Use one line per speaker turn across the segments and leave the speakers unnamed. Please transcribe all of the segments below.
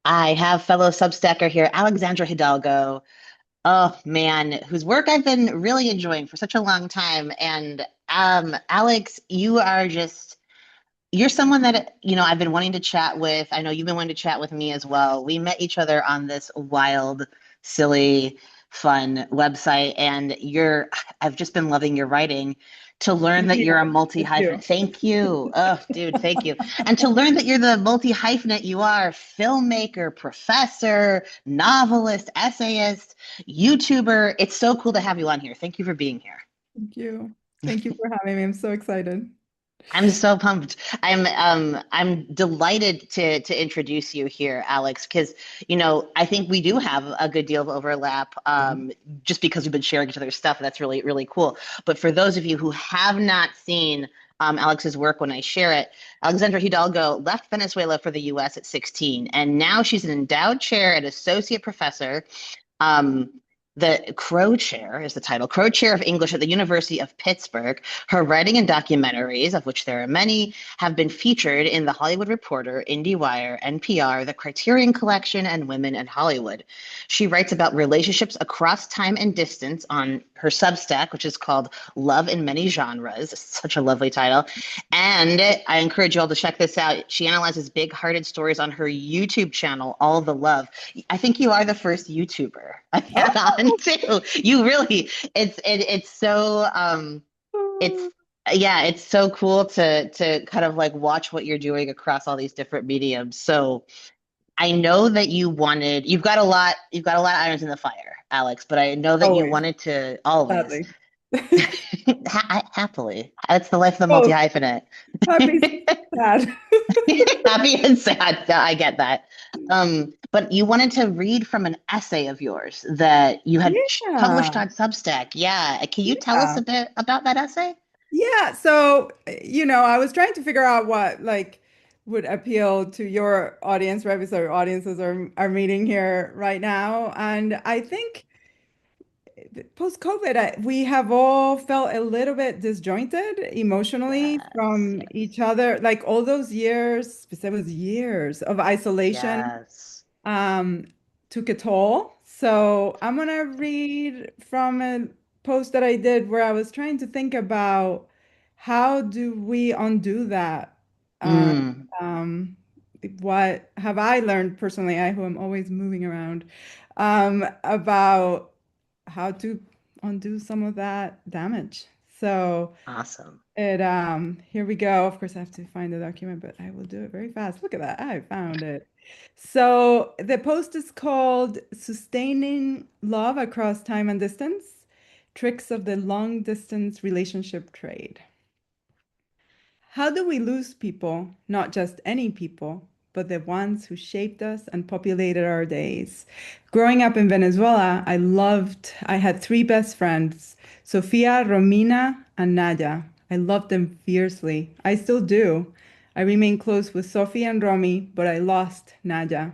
I have fellow Substacker here, Alexandra Hidalgo. Oh man, whose work I've been really enjoying for such a long time. And Alex, you're someone that, I've been wanting to chat with. I know you've been wanting to chat with me as well. We met each other on this wild, silly, fun website, and I've just been loving your writing. To learn
Thank
that
you.
you're a
Thank you.
multi-hyphenate. Thank you. Oh, dude, thank you. And to learn that you're the multi-hyphenate you are, filmmaker, professor, novelist, essayist, YouTuber. It's so cool to have you on here. Thank you for being here.
Thank you. Thank you for having me. I'm so excited.
I'm so pumped. I'm delighted to introduce you here, Alex, because I think we do have a good deal of overlap, just because we've been sharing each other's stuff. That's really, really cool. But for those of you who have not seen Alex's work when I share it, Alexandra Hidalgo left Venezuela for the US at 16, and now she's an endowed chair and associate professor. Um, the Crow Chair is the title, Crow Chair of English at the University of Pittsburgh. Her writing and documentaries, of which there are many, have been featured in The Hollywood Reporter, IndieWire, NPR, The Criterion Collection, and Women in Hollywood. She writes about relationships across time and distance on her Substack, which is called Love in Many Genres. Such a lovely title. And I encourage you all to check this out. She analyzes big hearted stories on her YouTube channel, All the Love. I think you are the first YouTuber I've had on
Oh,
too. You really, it's so it's yeah, it's so cool to kind of like watch what you're doing across all these different mediums. So I know that you've got a lot of irons in the fire, Alex, but I know that you
always,
wanted to always
sadly.
happily. That's the life of the multi
Both
hyphenate.
happy, sad.
Happy and sad. Yeah, I get that. But you wanted to read from an essay of yours that you had published
Yeah,
on Substack. Yeah. Can you tell us
yeah,
a bit about that essay?
yeah. So, I was trying to figure out what would appeal to your audience, right? Because our audiences are meeting here right now, and I think post-COVID, we have all felt a little bit disjointed emotionally
Yes,
from each
yes,
other. Like all those years, because it was years of isolation,
yes.
um, took a toll. So I'm gonna read from a post that I did where I was trying to think about how do we undo that? And
Mm,
um, what have I learned personally, I who am always moving around, about how to undo some of that damage. So
awesome.
here we go. Of course, I have to find the document, but I will do it very fast. Look at that. I found it. So the post is called Sustaining Love Across Time and Distance: Tricks of the Long Distance Relationship Trade. How do we lose people, not just any people, but the ones who shaped us and populated our days? Growing up in Venezuela, I had three best friends, Sofia, Romina, and Naya. I loved them fiercely. I still do. I remain close with Sofia and Romy, but I lost Naya.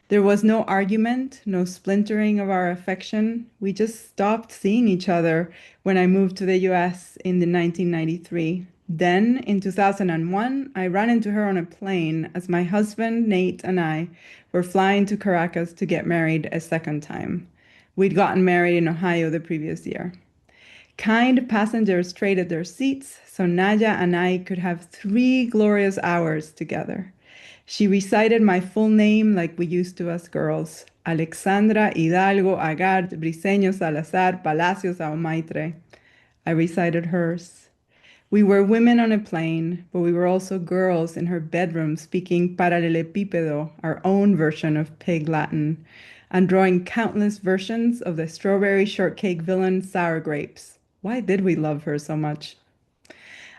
There was no argument, no splintering of our affection. We just stopped seeing each other when I moved to the US in the 1993. Then, in 2001, I ran into her on a plane as my husband, Nate, and I were flying to Caracas to get married a second time. We'd gotten married in Ohio the previous year. Kind passengers traded their seats so Naya and I could have 3 glorious hours together. She recited my full name like we used to as girls: Alexandra Hidalgo Agard Briseño Salazar Palacios Aumaitre. I recited hers. We were women on a plane, but we were also girls in her bedroom speaking parallelepipedo, our own version of pig Latin, and drawing countless versions of the strawberry shortcake villain Sour Grapes. Why did we love her so much?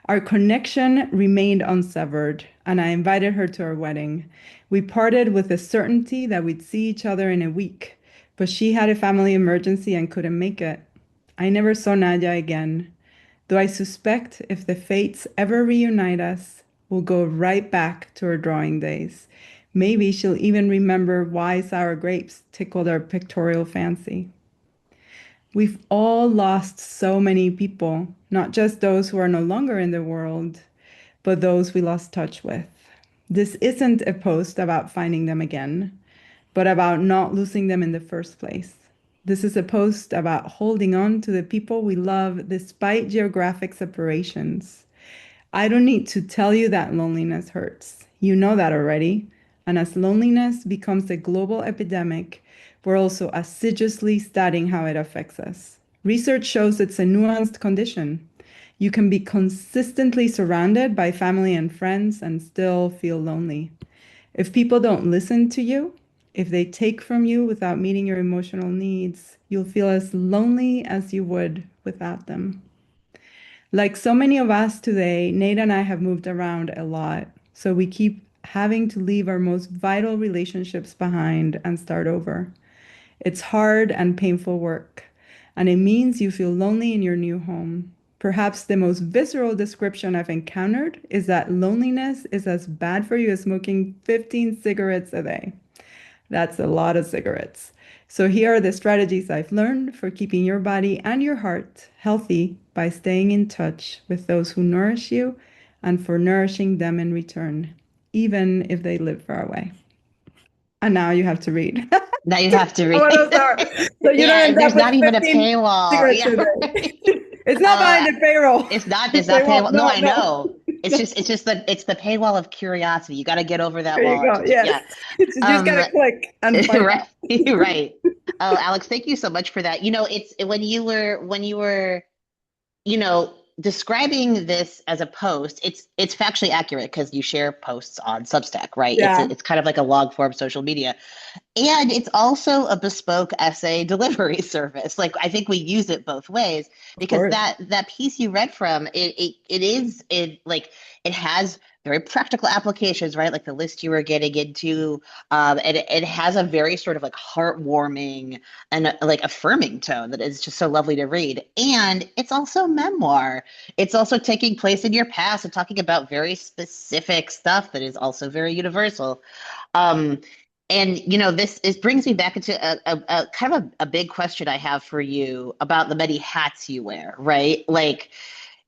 Our connection remained unsevered, and I invited her to our wedding. We parted with the certainty that we'd see each other in a week, but she had a family emergency and couldn't make it. I never saw Nadia again, though I suspect if the fates ever reunite us, we'll go right back to our drawing days. Maybe she'll even remember why sour grapes tickled our pictorial fancy. We've all lost so many people, not just those who are no longer in the world, but those we lost touch with. This isn't a post about finding them again. but about not losing them in the first place. This is a post about holding on to the people we love despite geographic separations. I don't need to tell you that loneliness hurts. You know that already. And as loneliness becomes a global epidemic, we're also assiduously studying how it affects us. Research shows it's a nuanced condition. You can be consistently surrounded by family and friends and still feel lonely. If people don't listen to you, if they take from you without meeting your emotional needs, you'll feel as lonely as you would without them. Like so many of us today, Nate and I have moved around a lot. So we keep having to leave our most vital relationships behind and start over. It's hard and painful work, and it means you feel lonely in your new home. Perhaps the most visceral description I've encountered is that loneliness is as bad for you as smoking 15 cigarettes a day. That's a lot of cigarettes. So here are the strategies I've learned for keeping your body and your heart healthy by staying in touch with those who nourish you and for nourishing them in return, even if they live far away. And now you have to read.
Now you have to read.
What those are. So you don't
Yeah,
end up
there's
with
not even a
15
paywall.
cigarettes
Yeah,
a
right.
day. It's not behind
Uh,
the payroll.
it's
They
not
won't.
paywall. No,
No,
I
no.
know. It's the paywall of curiosity. You got to get over that
There you
wall.
go. Yes.
Yeah.
You just
Um,
gotta click and find
right,
out.
right. Oh, Alex, thank you so much for that. It's when you were describing this as a post, it's factually accurate because you share posts on Substack, right?
Yeah,
It's kind of like a log form social media. And it's also a bespoke essay delivery service. Like I think we use it both ways
of
because
course.
that piece you read from it has very practical applications, right? Like the list you were getting into, and it has a very sort of like heartwarming and like affirming tone that is just so lovely to read. And it's also memoir. It's also taking place in your past and talking about very specific stuff that is also very universal. Um, and this brings me back into a kind of a big question I have for you about the many hats you wear, right? Like,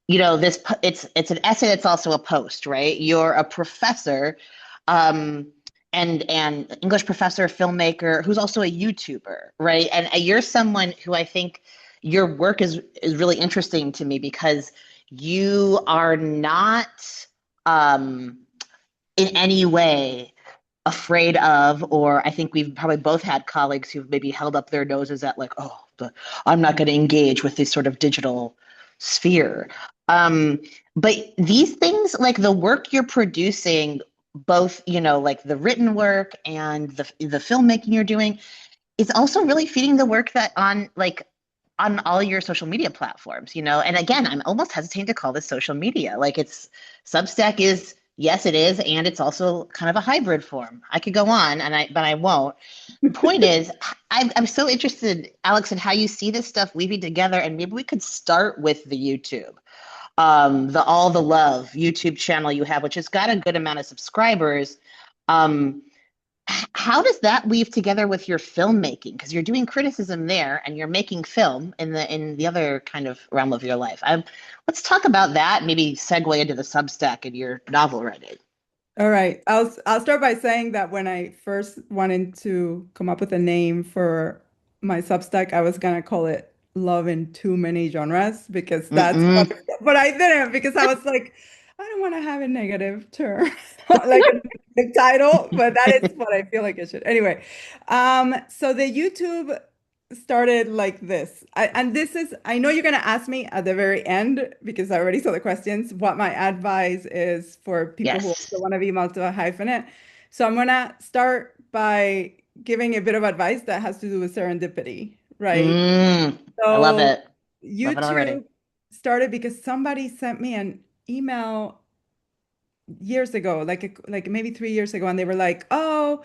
it's an essay that's also a post, right? You're a professor, um, and English professor, filmmaker, who's also a YouTuber, right? And you're someone who I think your work is really interesting to me because you are not um, in any way afraid of, or I think we've probably both had colleagues who've maybe held up their noses at like, oh, I'm not going to engage with this sort of digital sphere. Um, but these things, like the work you're producing, both, like the written work and the filmmaking you're doing, is also really feeding the work that on all your social media platforms, and again, I'm almost hesitating to call this social media. Like it's Substack is, yes, it is, and it's also kind of a hybrid form. I could go on, but I won't. The point is, I'm so interested, Alex, in how you see this stuff weaving together, and maybe we could start with the YouTube, the All the Love YouTube channel you have, which has got a good amount of subscribers. Um, how does that weave together with your filmmaking? Because you're doing criticism there, and you're making film in the other kind of realm of your life. Let's talk about that. Maybe segue into the Substack and your novel writing.
All right. I'll start by saying that when I first wanted to come up with a name for my Substack, I was gonna call it Love in Too Many Genres because that's what,
Mm-mm.
but I didn't because I was like, I don't want to have a negative term like a negative title, but that is what I feel like it should. Anyway, so the YouTube started like this. And this is, I know you're going to ask me at the very end because I already saw the questions, what my advice is for people who also
Yes.
want to be multi-hyphenate. So I'm going to start by giving a bit of advice that has to do with serendipity, right?
I love
So
it. Love it already.
YouTube started because somebody sent me an email years ago, like maybe 3 years ago, and they were like, "Oh,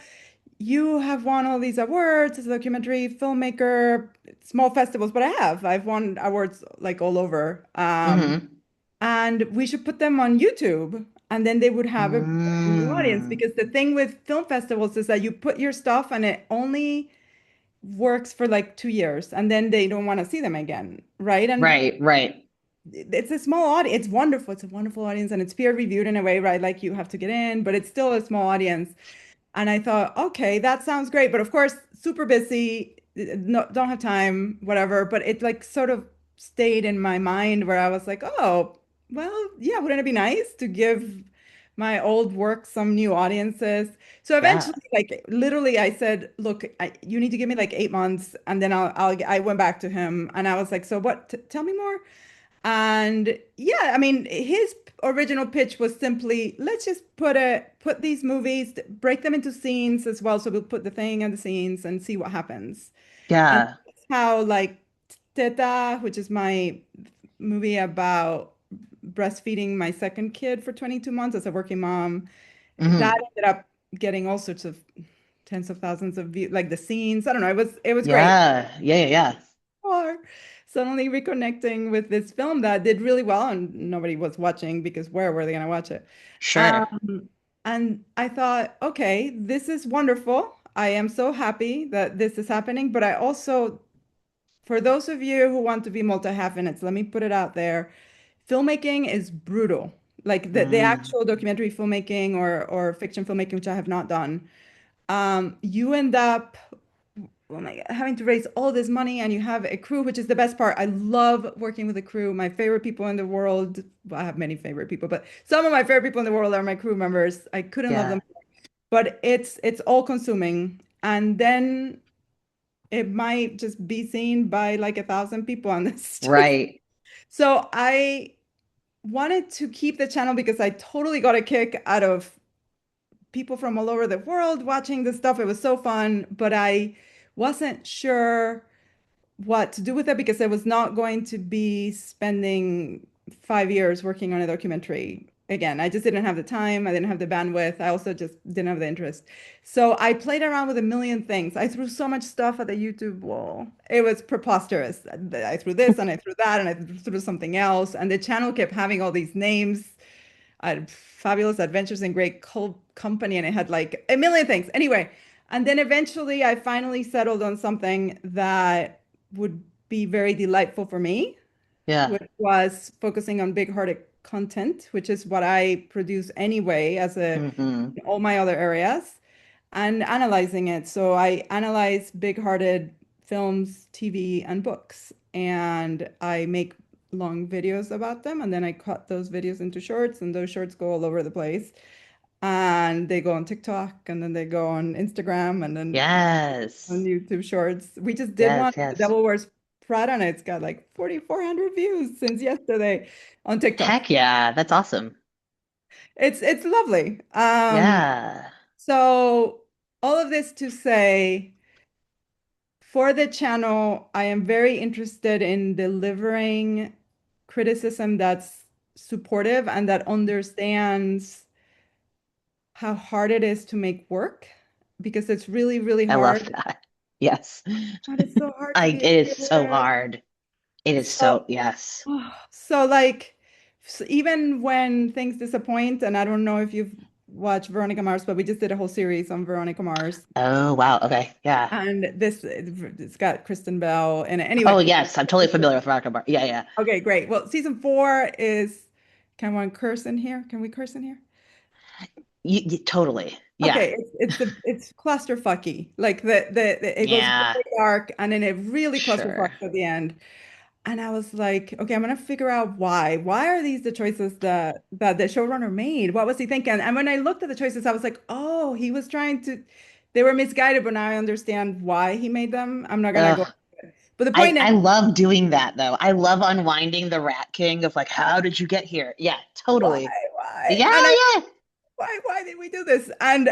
you have won all these awards as a documentary filmmaker, small festivals, but I've won awards like all over.
Mm-hmm.
And we should put them on YouTube, and then they would have a new audience
Mm.
because the thing with film festivals is that you put your stuff and it only works for like 2 years, and then they don't want to see them again, right? And
Right, right.
it's a small audience. It's wonderful. It's a wonderful audience, and it's peer reviewed in a way, right? Like you have to get in, but it's still a small audience. And I thought, okay, that sounds great. But of course, super busy, no, don't have time, whatever. But it like sort of stayed in my mind where I was like, oh, well, yeah, wouldn't it be nice to give my old work some new audiences? So
Yeah.
eventually, like literally, I said, look, you need to give me like 8 months, and then I went back to him, and I was like, so what? T Tell me more. And yeah, I mean, his original pitch was simply, let's just put these movies, break them into scenes as well. So we'll put the thing and the scenes and see what happens. And
Yeah.
that's how like Teta, which is my movie about breastfeeding my second kid for 22 months as a working mom, that
Hmm.
ended up getting all sorts of tens of thousands of views, like the scenes. I don't know, it was great.
Yeah. Yeah. Yeah. Yeah.
Or suddenly reconnecting with this film that did really well and nobody was watching because where were they going to watch it?
Sure.
Um, and I thought, okay, this is wonderful. I am so happy that this is happening. But I also, for those of you who want to be multi-hyphenates, let me put it out there. Filmmaking is brutal. Like the
Mm.
actual documentary filmmaking or fiction filmmaking, which I have not done. You end up oh my God, having to raise all this money and you have a crew, which is the best part. I love working with a crew. My favorite people in the world, well, I have many favorite people, but some of my favorite people in the world are my crew members. I couldn't love
Yeah.
them, but it's all consuming. And then it might just be seen by like 1,000 people on this. Just
Right.
so I wanted to keep the channel because I totally got a kick out of people from all over the world watching this stuff. It was so fun, but I wasn't sure what to do with it because I was not going to be spending 5 years working on a documentary again. I just didn't have the time. I didn't have the bandwidth. I also just didn't have the interest. So I played around with a million things. I threw so much stuff at the YouTube wall. It was preposterous. I threw this and I threw that and I threw something else. And the channel kept having all these names. I had Fabulous Adventures in Great Company, and it had like a million things. Anyway, and then eventually I finally settled on something that would be very delightful for me,
Yeah.
which was focusing on big-hearted content, which is what I produce anyway as a
Hmm.
in all my other areas, and analyzing it. So I analyze big-hearted films, TV, and books, and I make long videos about them, and then I cut those videos into shorts, and those shorts go all over the place. And they go on TikTok, and then they go on Instagram, and then on
Yes.
YouTube Shorts. We just did one,
Yes.
The
Yes.
Devil Wears Prada, and it's got like 4,400 views since yesterday on TikTok.
Heck yeah. That's awesome.
It's lovely.
Yeah.
So all of this to say, for the channel, I am very interested in delivering criticism that's supportive and that understands how hard it is to make work because it's really, really
I love
hard.
that. Yes.
And it's so hard to
It
be a
is so
creative.
hard. It is
So,
so, yes.
so like, even when things disappoint, and I don't know if you've watched Veronica Mars, but we just did a whole series on Veronica Mars.
Oh, wow. Okay. Yeah.
And it's got Kristen Bell in it.
Oh,
Anyway,
yes. I'm totally familiar with Rocket Bar. Yeah. Yeah.
okay, great. Well, season four is, can one curse in here? Can we curse in here?
Totally. Yeah.
Okay, it's clusterfucky. Like it goes
Yeah.
really dark and then it really
Sure.
clusterfucks at the end. And I was like, okay, I'm gonna figure out why. Why are these the choices that the showrunner made? What was he thinking? And when I looked at the choices, I was like, oh, he was trying to, they were misguided, but now I understand why he made them. I'm not gonna go.
Ugh.
But the point is,
I love doing that though. I love unwinding the Rat King of like, how did you get here? Yeah,
why,
totally.
why?
Yeah,
And I
yeah.
why did we do this? And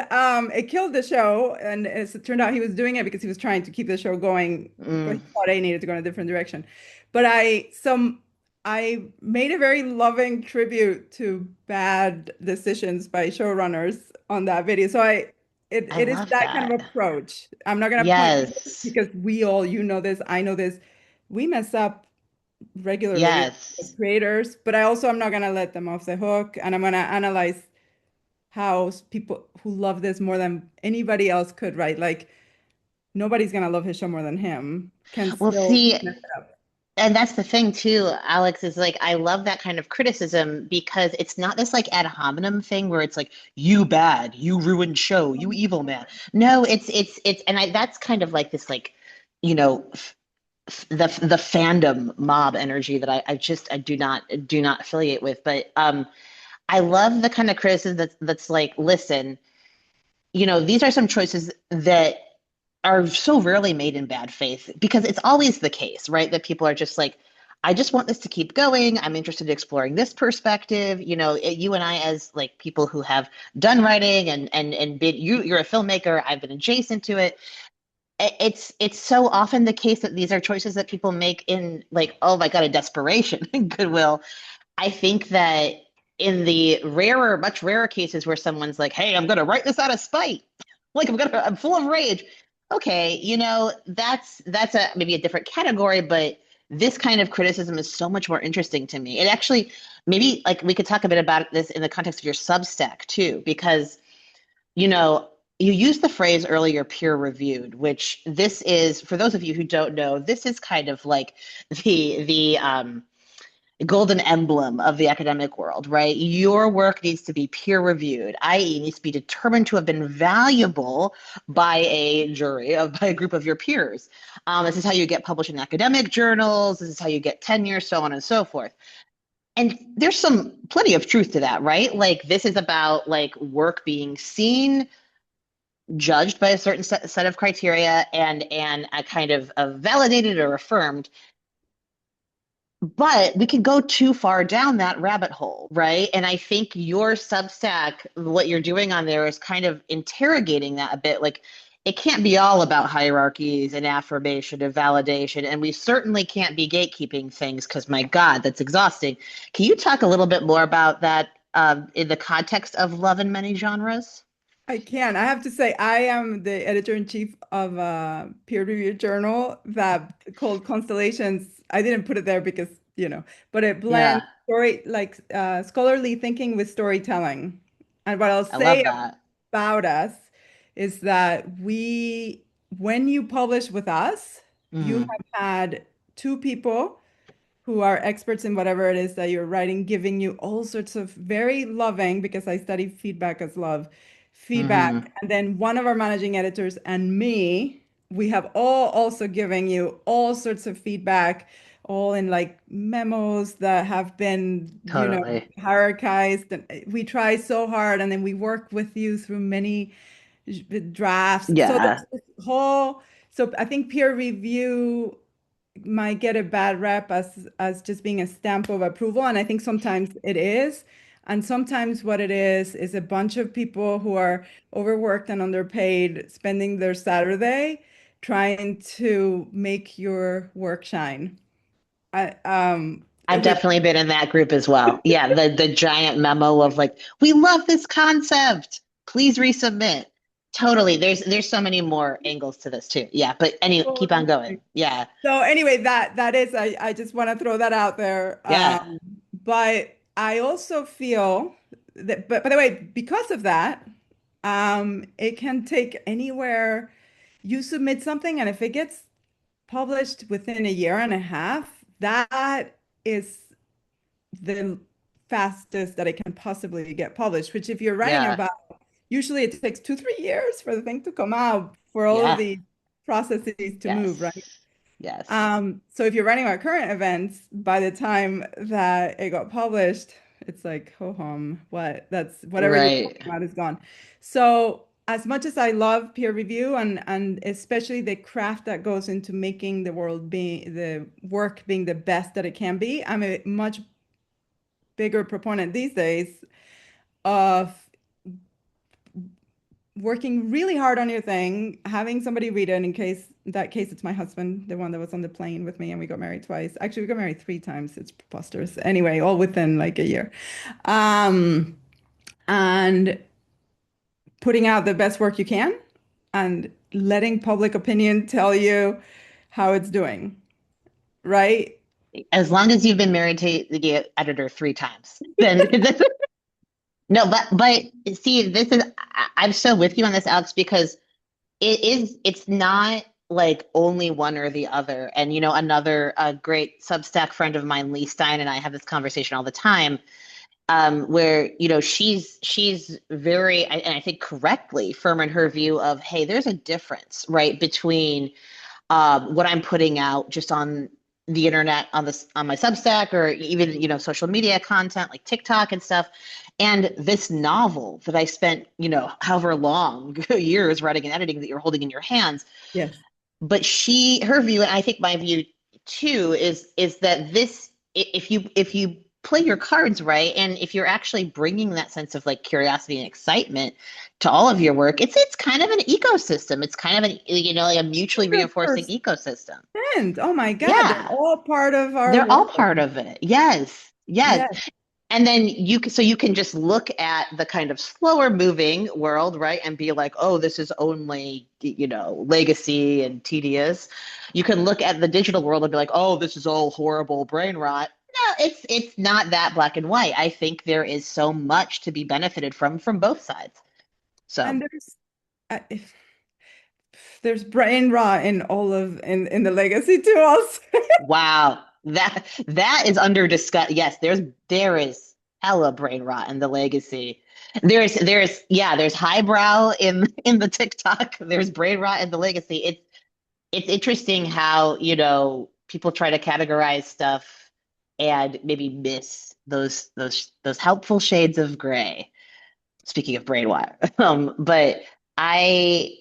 it killed the show. And it turned out he was doing it because he was trying to keep the show going, but
Mm,
he thought I needed to go in a different direction. But I made a very loving tribute to bad decisions by showrunners on that video. So
I
it is
love
that kind of
that.
approach. I'm not gonna point fingers
Yes.
because we all, you know this, I know this. We mess up regularly as
Yes.
creators, but I also am not gonna let them off the hook, and I'm gonna analyze how people who love this more than anybody else could, right? Like nobody's gonna love his show more than him, can
Well,
still
see,
mess it up.
and that's the thing too, Alex, is like I love that kind of criticism because it's not this like ad hominem thing where it's like you bad, you ruined show, you evil man. No, it's and I that's kind of like this like, you know, the fandom mob energy that I do not affiliate with. But I love the kind of criticism that's like, listen, these are some choices that are so rarely made in bad faith because it's always the case, right? That people are just like, I just want this to keep going. I'm interested in exploring this perspective. You and I, as like people who have done writing and been you're a filmmaker, I've been adjacent to it. It's so often the case that these are choices that people make in like, oh my God, a desperation and goodwill. I think that in the much rarer cases where someone's like, hey, I'm gonna write this out of spite. Like I'm full of rage. Okay, that's a maybe a different category, but this kind of criticism is so much more interesting to me. It actually maybe like we could talk a bit about this in the context of your Substack too, because you know, you used the phrase earlier, peer reviewed, which this is, for those of you who don't know, this is kind of like the golden emblem of the academic world, right? Your work needs to be peer reviewed, i.e., needs to be determined to have been valuable by a jury, by a group of your peers. This is how you get published in academic journals. This is how you get tenure, so on and so forth. And there's plenty of truth to that, right? Like this is about like work being seen, judged by a certain set of criteria, and a kind of validated or affirmed. But we could go too far down that rabbit hole, right? And I think your Substack, what you're doing on there is kind of interrogating that a bit. Like, it can't be all about hierarchies and affirmation and validation. And we certainly can't be gatekeeping things because, my God, that's exhausting. Can you talk a little bit more about that in the context of love in many genres?
I can. I have to say, I am the editor-in-chief of a peer-reviewed journal that called Constellations. I didn't put it there because, but it blends
Yeah,
scholarly thinking with storytelling. And what I'll
I
say
love that.
about us is that when you publish with us, you
Mhm.
have had two people who are experts in whatever it is that you're writing, giving you all sorts of very loving, because I study feedback as love,
Mhm.
feedback. And then one of our managing editors and me, we have all also giving you all sorts of feedback, all in like memos that have been,
Totally.
hierarchized. And we try so hard, and then we work with you through many drafts. So
Yeah.
there's this whole, so I think peer review might get a bad rep as just being a stamp of approval, and I think sometimes it is. And sometimes what it is a bunch of people who are overworked and underpaid, spending their Saturday trying to make your work shine.
I've
With
definitely been in that group as well. Yeah, the giant memo of like, we love this concept. Please resubmit. Totally. There's so many more angles to this too. Yeah, but keep on going. Yeah.
So anyway, that is, I just want to throw that out there.
Yeah.
But I also feel that, but by the way, because of that, it can take anywhere you submit something, and if it gets published within a year and a half, that is the fastest that it can possibly get published, which if you're writing
Yeah.
about, usually it takes 2, 3 years for the thing to come out, for all of
Yeah.
the processes to move, right?
Yes. Yes.
So if you're writing about current events, by the time that it got published, it's like, ho hum, that's whatever you were
Right.
talking about is gone. So as much as I love peer review and especially the craft that goes into making the work being the best that it can be, I'm a much bigger proponent these days of working really hard on your thing, having somebody read it. In that case, it's my husband, the one that was on the plane with me, and we got married twice. Actually, we got married 3 times. It's preposterous. Anyway, all within like a year. Um, and putting out the best work you can and letting public opinion tell you how it's doing, right?
As long as you've been married to the editor 3 times, then no, but see, I'm so with you on this, Alex, because it's not. like only one or the other. And another great Substack friend of mine, Lee Stein, and I have this conversation all the time, where she's very, and I think correctly, firm in her view of, hey, there's a difference, right, between what I'm putting out just on the internet, on my Substack, or even social media content like TikTok and stuff, and this novel that I spent however long years writing and editing that you're holding in your hands.
Yes.
But her view, and I think my view too, is that this, if you play your cards right, and if you're actually bringing that sense of like curiosity and excitement to all of your work, it's kind of an ecosystem. It's kind of like a mutually reinforcing
100%.
ecosystem.
Oh my God, they're
Yeah,
all part of our
they're all
world.
part of it. Yes, yes.
Yes.
And then you can just look at the kind of slower moving world, right? And be like, oh, this is only, legacy and tedious. You can look at the digital world and be like, oh, this is all horrible brain rot. No, it's not that black and white. I think there is so much to be benefited from both sides. So
And if there's brain rot in all of in the legacy too also.
wow. That is under discuss. Yes, there is hella brain rot in the legacy. There's highbrow in the TikTok. There's brain rot in the legacy. It's interesting how, people try to categorize stuff and maybe miss those helpful shades of gray. Speaking of brain rot. But I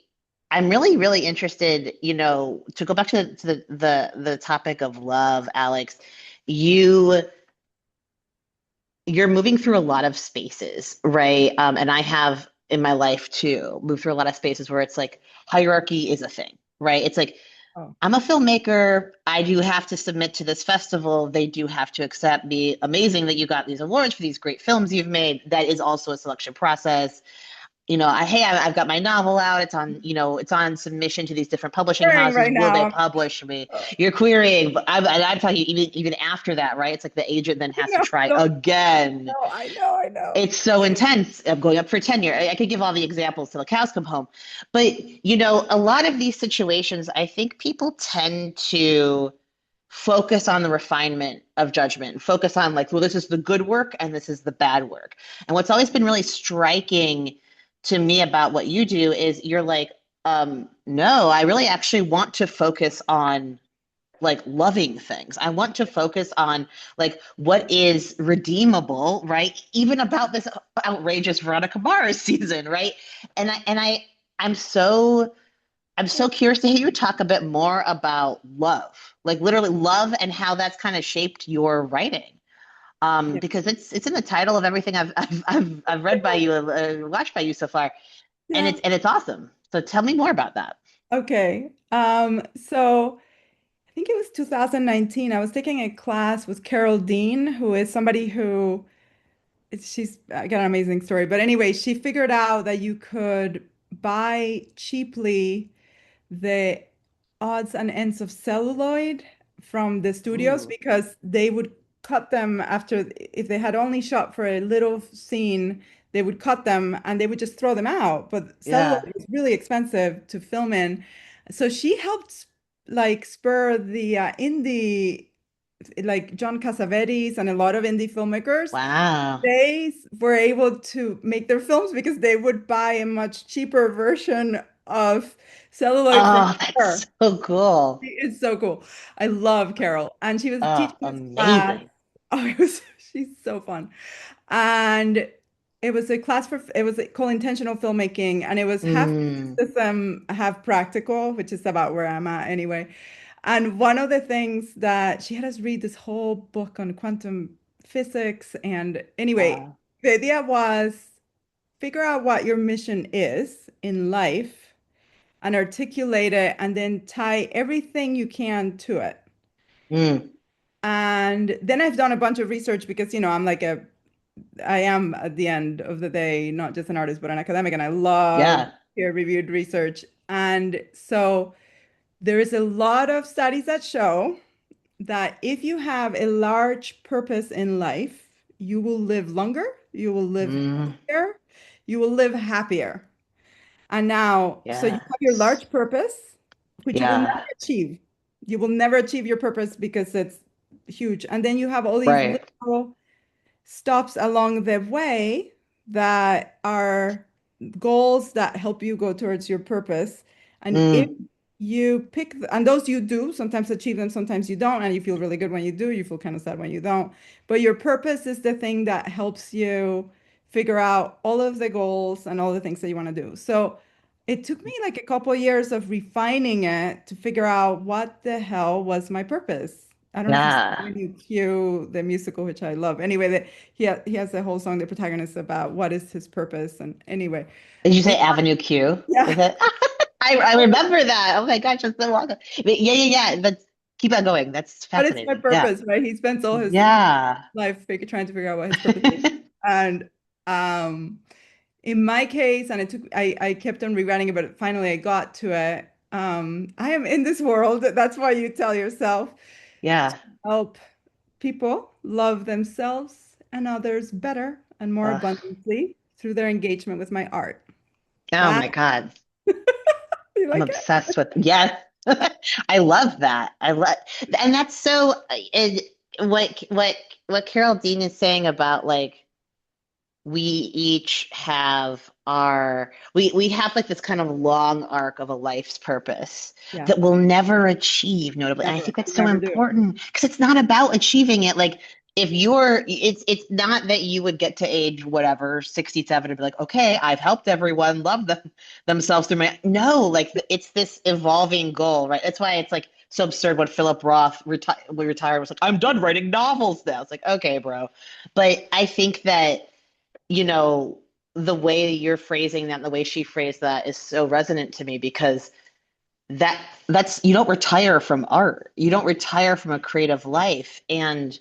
I'm really, really interested, to go back to the topic of love, Alex. You you're moving through a lot of spaces, right? And I have in my life too, moved through a lot of spaces where it's like hierarchy is a thing, right? It's like
Oh,
I'm a filmmaker. I do have to submit to this festival. They do have to accept me. Amazing that you got these awards for these great films you've made. That is also a selection process. I've got my novel out. It's on submission to these different publishing
staring
houses.
right
Will they
now.
publish me?
Oh,
You're querying, but I'm telling you, even after that, right? It's like the agent then has to
no,
try
no,
again.
no, I know, I know.
It's so intense. I'm going up for tenure. I could give all the examples till the cows come home, but a lot of these situations, I think people tend to focus on the refinement of judgment, focus on like, well, this is the good work and this is the bad work. And what's always been really striking to me about what you do is you're like, no, I really actually want to focus on like loving things. I want to focus on like what is redeemable, right? Even about this outrageous Veronica Mars season, right? I'm so curious to hear you talk a bit more about love, like literally love and how that's kind of shaped your writing.
Yeah.
Because it's in the title of everything I've read by you, watched by you so far, and
Yeah.
it's awesome. So tell me more about that.
Okay. So I think it was 2019. I was taking a class with Carol Dean, who is somebody who she's got an amazing story. But anyway, she figured out that you could buy cheaply the odds and ends of celluloid from the studios
Ooh,
because they would cut them after, if they had only shot for a little scene, they would cut them and they would just throw them out. But celluloid
yeah.
was really expensive to film in. So she helped like spur the indie, like John Cassavetes and a lot of indie filmmakers.
Wow.
They were able to make their films because they would buy a much cheaper version of celluloid from
Oh,
her.
that's so cool.
It's so cool. I love Carol. And she was
Oh,
teaching this class.
amazing.
Oh, she's so fun. And it was a class it was called intentional filmmaking. And it was half
Mm,
system, half practical, which is about where I'm at anyway. And one of the things that she had us read this whole book on quantum physics. And anyway,
wow.
the idea was figure out what your mission is in life and articulate it and then tie everything you can to it.
Mm,
And then I've done a bunch of research because, I am at the end of the day, not just an artist, but an academic, and I love
yeah.
peer-reviewed research. And so there is a lot of studies that show that if you have a large purpose in life, you will live longer, you will live
Mm,
healthier, you will live happier. And now, so you have your
yes.
large purpose. which you will never
Yeah.
achieve. You will never achieve your purpose because it's huge. And then you have all these
Right.
little stops along the way that are goals that help you go towards your purpose. And if
Mm.
you pick, and those you do sometimes achieve them, sometimes you don't, and you feel really good when you do, you feel kind of sad when you don't. But your purpose is the thing that helps you figure out all of the goals and all the things that you want to do. So it took me like a couple of years of refining it to figure out what the hell was my purpose. I don't know if you've seen
Yeah.
Avenue Q, the musical, which I love. Anyway, he has a whole song, the protagonist, about what is his purpose. And anyway,
Did you
we
say Avenue Q?
yeah,
Was it? I remember that. Oh my gosh, that's so long ago. But yeah, yeah, yeah. That's keep on going. That's
what is my
fascinating. Yeah.
purpose, right? He spends all his
Yeah.
life trying to figure out what his purpose is. And um, in my case, and I kept on rewriting it, but finally I got to it. I am in this world. That's why you tell yourself to
Yeah.
help people love themselves and others better and more
Ugh.
abundantly through their engagement with my art.
Oh
That
my God.
you
I'm
like it?
obsessed with yes. I love that. I love and that's so what Carol Dean is saying about like we each have we have like this kind of long arc of a life's purpose
Yeah,
that we'll never achieve notably, and I
never.
think that's
You
so
never do.
important because it's not about achieving it. Like if you're it's not that you would get to age whatever 67 and be like, okay, I've helped everyone love themselves through my no, like it's this evolving goal, right? That's why it's like so absurd when Philip Roth retired was like, I'm done writing novels now. It's like, okay, bro. But I think that you know, the way you're phrasing that, the way she phrased that is so resonant to me because that's you don't retire from art. You don't retire from a creative life. And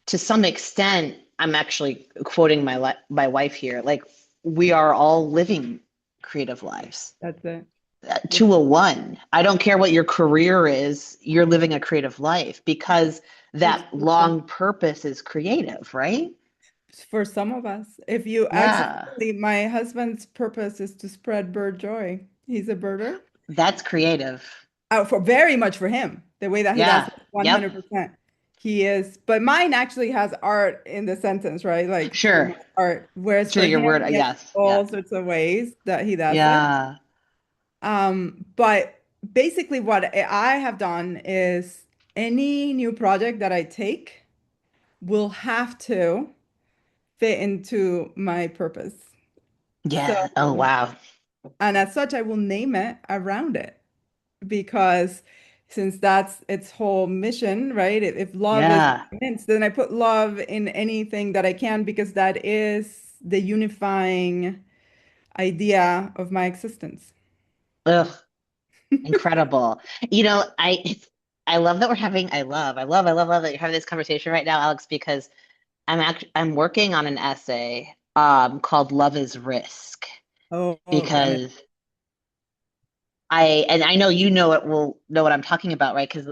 to some extent, I'm actually quoting my wife here, like we are all living creative lives.
That's it. Yes.
201. I don't care what your career is, you're living a creative life because
It's
that long purpose is creative, right?
for some of us. If you actually,
Yeah.
my husband's purpose is to spread bird joy. He's a birder.
That's creative.
For very much for him, the way that he does
Yeah.
it,
Yep.
100%. He is, but mine actually has art in the sentence, right? Like through my
Sure.
art. Whereas
True,
for
your
him,
word.
he has
Yes. Yeah.
all sorts of ways that he does it.
Yeah.
But basically what I have done is any new project that I take will have to fit into my purpose. So,
Yeah. Oh, wow.
and as such, I will name it around it because since that's its whole mission, right? If love is
Yeah.
immense, then I put love in anything that I can because that is the unifying idea of my existence.
Ugh. Incredible. I love that we're having, love that you're having this conversation right now, Alex, because I'm working on an essay called Love is Risk
Oh, got it.
because and I know you know it will know what I'm talking about, right? Because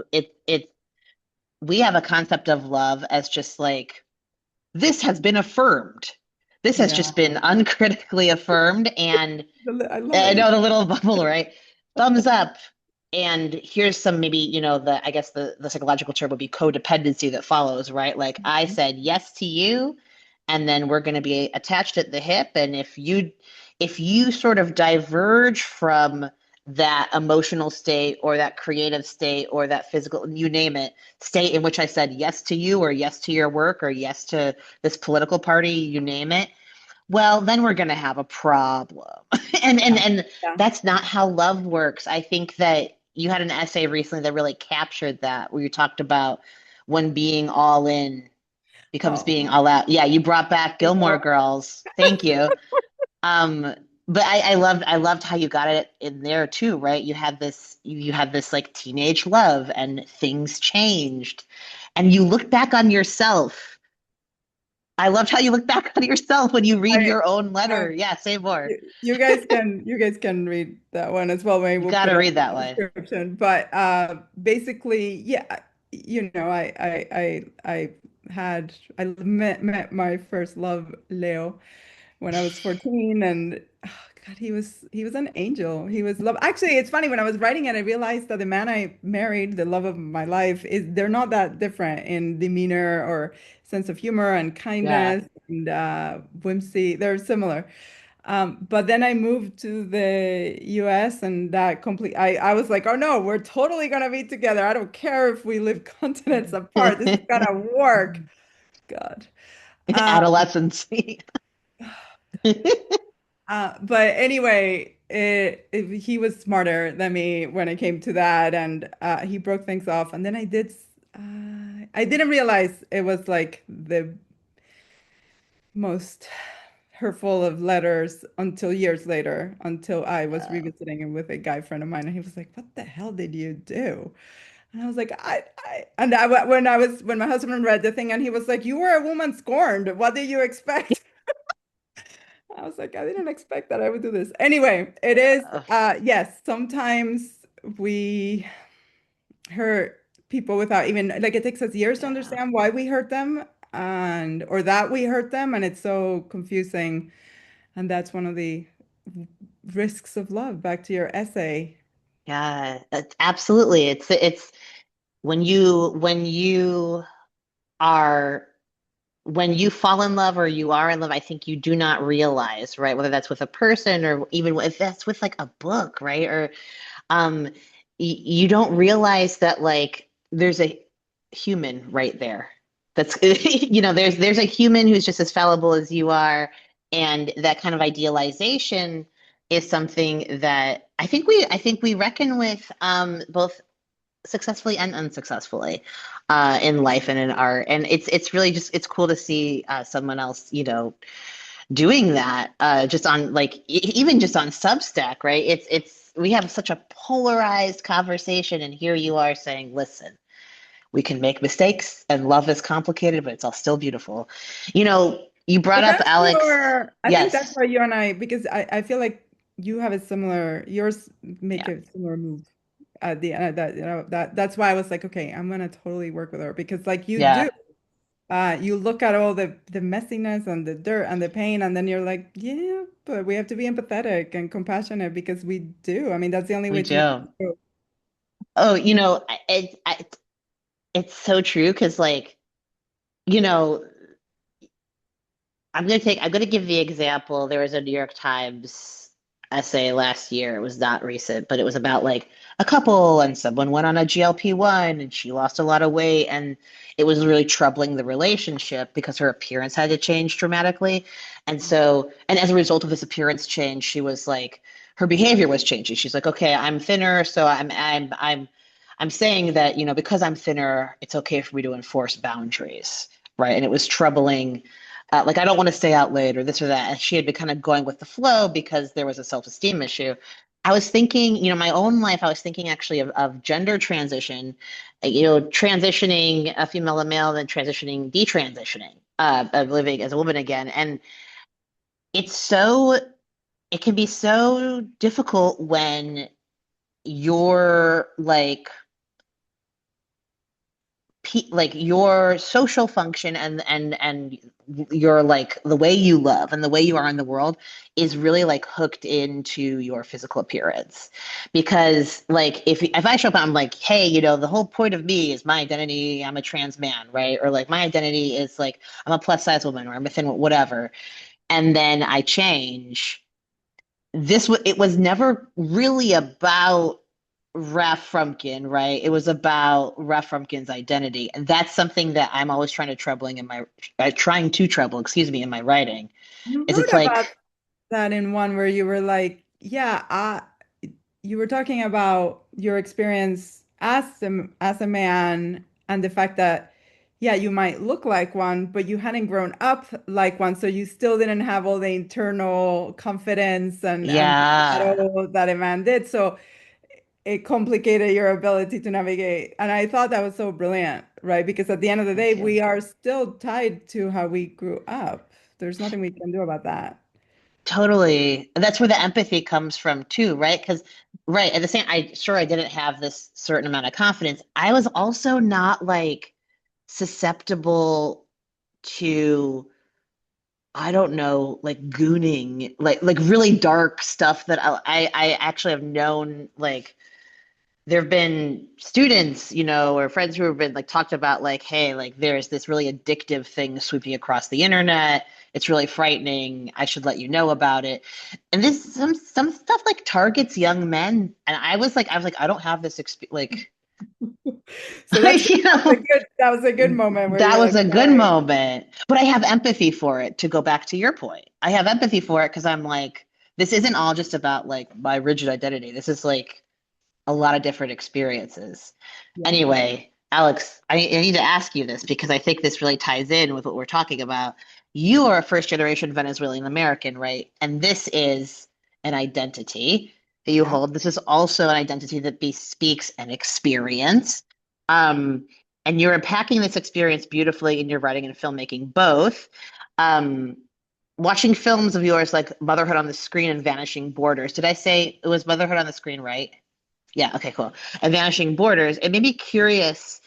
we have a concept of love as just like this has been affirmed. This has
Yeah.
just been uncritically affirmed. And
I love
I
it.
know the little bubble, right? Thumbs up. And here's some maybe, I guess the psychological term would be codependency that follows, right? Like I said yes to you, and then we're going to be attached at the hip. And if you sort of diverge from that emotional state or that creative state or that physical, you name it, state in which I said yes to you or yes to your work or yes to this political party, you name it, well, then we're going to have a problem. and and
Yeah.
and
Yeah.
that's not how love works. I think that you had an essay recently that really captured that, where you talked about when being all in becomes being
Oh,
all out. Yeah, you brought back Gilmore Girls. Thank you. Um, but I loved how you got it in there too, right? You had this like teenage love and things changed. And you look back on yourself. I loved how you look back on yourself when you read
I,
your own letter.
um,
Yeah, say more.
you guys can read that one as well. Maybe
You
we'll
got
put
to
it
read
in
that
the
way.
description. But basically, yeah, I met my first love, Leo, when I was 14, and oh God, he was an angel. He was love. Actually, it's funny when I was writing it, I realized that the man I married, the love of my life, is they're not that different in demeanor or sense of humor and
Yeah.
kindness and whimsy. They're similar. But then I moved to the US and I was like, oh no, we're totally gonna be together. I don't care if we live continents apart. This is gonna work. God. Um,
Adolescence.
but anyway, he was smarter than me when it came to that, and he broke things off. And then I didn't realize it was like the most hurtful of letters until years later, until I was
Uh,
revisiting it with a guy friend of mine, and he was like, "What the hell did you do?" And I was like, and when my husband read the thing, and he was like, "You were a woman scorned. What did you expect?" I was like, I didn't expect that I would do this. Anyway, it is,
yeah.
yes, sometimes we hurt people without even, like, it takes us years to
Yeah.
understand why we hurt them or that we hurt them. And it's so confusing. And that's one of the risks of love. Back to your essay.
Yeah, absolutely. It's when you are when you fall in love or you are in love, I think you do not realize, right? Whether that's with a person or even if that's with like a book, right? Or um you don't realize that like there's a human right there. That's there's a human who's just as fallible as you are, and that kind of idealization is something that I think we reckon with both successfully and unsuccessfully in life and in art. And it's really just it's cool to see someone else, doing that just on like even just on Substack, right? It's we have such a polarized conversation, and here you are saying, listen, we can make mistakes and love is complicated, but it's all still beautiful. You brought
But
up Alex.
I think that's
Yes.
where you and I, because I feel like you have a similar, yours make
Yeah,
a similar move at the end of that, that's why I was like, okay, I'm gonna totally work with her because like you do.
yeah,
You look at all the messiness and the dirt and the pain, and then you're like, yeah, but we have to be empathetic and compassionate because we do. I mean, that's the only
we
way to make it
do.
through.
Oh, it's so true because like, you know, I'm gonna give the example. There was a New York Times essay last year. It was not recent, but it was about like a couple and someone went on a GLP-1 and she lost a lot of weight, and it was really troubling the relationship because her appearance had to change dramatically. And as a result of this appearance change, she was like her behavior was changing. She's like, okay, I'm thinner, so I'm saying that, because I'm thinner, it's okay for me to enforce boundaries, right? And it was troubling, like I don't want to stay out late or this or that. And she had been kind of going with the flow because there was a self-esteem issue. I was thinking, my own life, I was thinking actually of gender transition, transitioning a female to male, then transitioning, detransitioning, of living as a woman again. And it's so, it can be so difficult when you're like your social function and your like the way you love and the way you are in the world is really like hooked into your physical appearance, because like if I show up, I'm like, hey, the whole point of me is my identity, I'm a trans man, right? Or like my identity is like I'm a plus size woman or I'm a thin whatever, and then I change. It was never really about Raf Frumkin, right? It was about Raf Frumkin's identity, and that's something that I'm always trying to trouble, excuse me, in my writing.
You
Is it's
wrote about
like,
that in one where you were like, yeah, you were talking about your experience as a man and the fact that, yeah, you might look like one, but you hadn't grown up like one, so you still didn't have all the internal confidence and
yeah,
battle that a man did. So it complicated your ability to navigate. And I thought that was so brilliant, right? Because at the end of the day,
thank you.
we are still tied to how we grew up. There's nothing we can do about that.
Totally. That's where the empathy comes from too, right? Because right at the same, I didn't have this certain amount of confidence. I was also not like susceptible to I don't know, like gooning, like really dark stuff that I actually have known. Like there have been students, or friends who have been like talked about, like, hey, like there's this really addictive thing sweeping across the internet. It's really frightening. I should let you know about it. And this some stuff like targets young men, and I was like, I don't have this experience. Like,
So that's
you know,
that was a good moment where
that
you're
was
like,
a
all
good
right,
moment, but I have empathy for it, to go back to your point. I have empathy for it because I'm like, this isn't all just about like my rigid identity. This is like a lot of different experiences.
yeah,
Anyway, Alex, I need to ask you this because I think this really ties in with what we're talking about. You are a first generation Venezuelan American, right? And this is an identity that you
yeah.
hold. This is also an identity that bespeaks an experience. Um, and you're unpacking this experience beautifully in your writing and filmmaking, both. Um, Watching films of yours like Motherhood on the Screen and Vanishing Borders. Did I say it was Motherhood on the Screen, right? Yeah, okay, cool. And Vanishing Borders. It made me curious.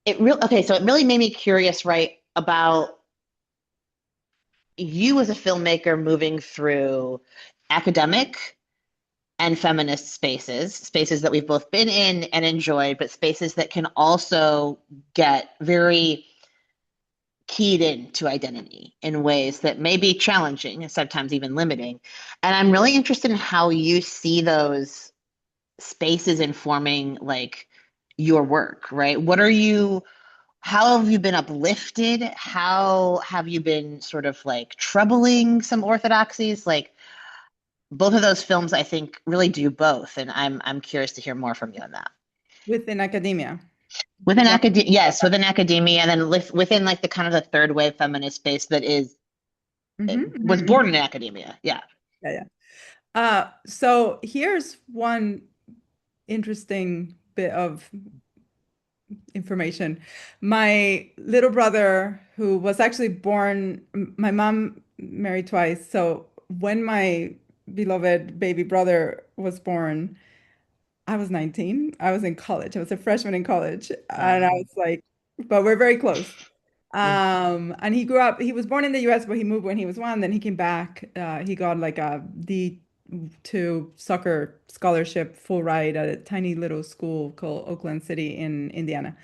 So it really made me curious, right, about you as a filmmaker moving through academic and feminist spaces that we've both been in and enjoyed, but spaces that can also get very keyed into identity in ways that may be challenging and sometimes even limiting. And I'm really interested in how you see those spaces informing like your work, right? How have you been uplifted? How have you been sort of like troubling some orthodoxies? Like both of those films, I think, really do both. And I'm curious to hear more from you on that.
Within academia.
Within
One,
academia, yes, within academia, and then within like the kind of the third wave feminist space that is was born in academia. Yeah.
yeah, yeah. So here's one interesting bit of information. My little brother, who was actually born, my mom married twice. So when my beloved baby brother was born, I was 19. I was in college. I was a freshman in college. And I was like, but we're very close. And he grew up, he was born in the US, but he moved when he was one. Then he came back. He got like a D2 soccer scholarship, full ride at a tiny little school called Oakland City in Indiana.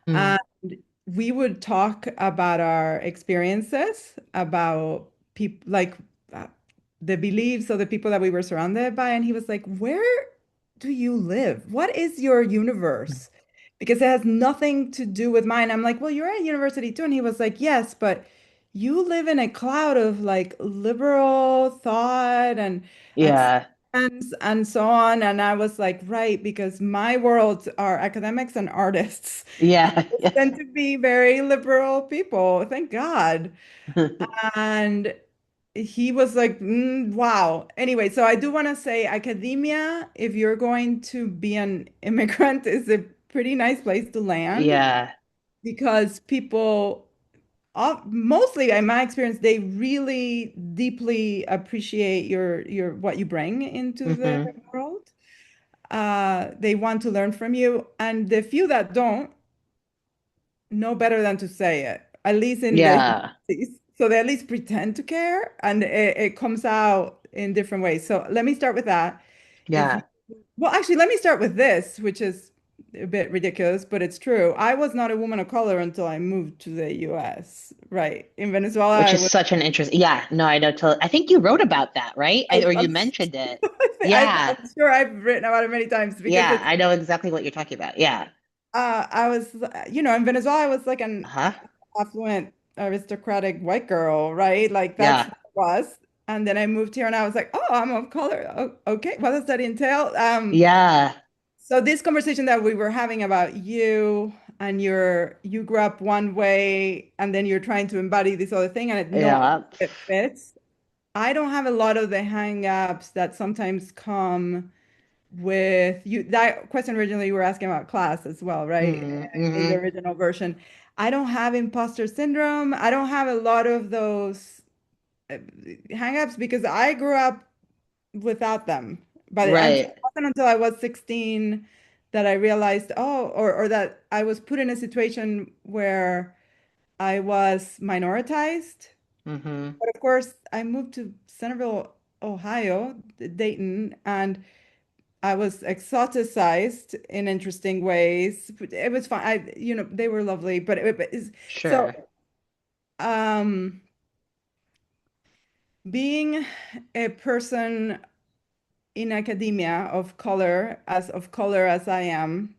Mm,
And we would talk about our experiences, about people like the beliefs of the people that we were surrounded by. And he was like, where do you live? What is your universe? Because it has nothing to do with mine. I'm like, well, you're at university too. And he was like, yes, but you live in a cloud of like liberal thought and
yeah.
acceptance and so on. And I was like, right, because my worlds are academics and artists.
Yeah.
Tend to be very liberal people, thank God. And he was like, wow. Anyway, so I do want to say academia, if you're going to be an immigrant, is a pretty nice place to land
Yeah.
because people, mostly in my experience, they really deeply appreciate your what you bring into the
Hmm.
world. They want to learn from you, and the few that don't know better than to say it, at least in the
Yeah.
humanities. So they at least pretend to care, and it comes out in different ways. So let me start with that. If you,
Yeah.
well, actually, let me start with this, which is a bit ridiculous, but it's true. I was not a woman of color until I moved to the US, right? In Venezuela,
Which
I
is
was,
such an interest. Yeah, no, I know. I think you wrote about that, right? Or you
I'm,
mentioned it.
I'm
Yeah,
sure I've written about it many times because
yeah,
it's,
I know exactly what you're talking about. Yeah.
I was, in Venezuela, I was like an
Huh?
affluent aristocratic white girl, right? Like that's
Yeah.
what it was. And then I moved here and I was like, oh, I'm of color. Oh, okay. What does that entail?
Yeah.
So this conversation that we were having about you and you grew up one way and then you're trying to embody this other thing and
Yeah.
it fits. I don't have a lot of the hang-ups that sometimes come with you. That question originally you were asking about class as well, right? In the
Mm-hmm.
original version. I don't have imposter syndrome. I don't have a lot of those hang-ups because I grew up without them. But it
Right.
wasn't until I was 16 that I realized, or that I was put in a situation where I was minoritized
Mm-hmm.
But of course, I moved to Centerville, Ohio, Dayton, and I was exoticized in interesting ways. It was fun. They were lovely, but so
Sure.
um, being a person in academia of color as I am,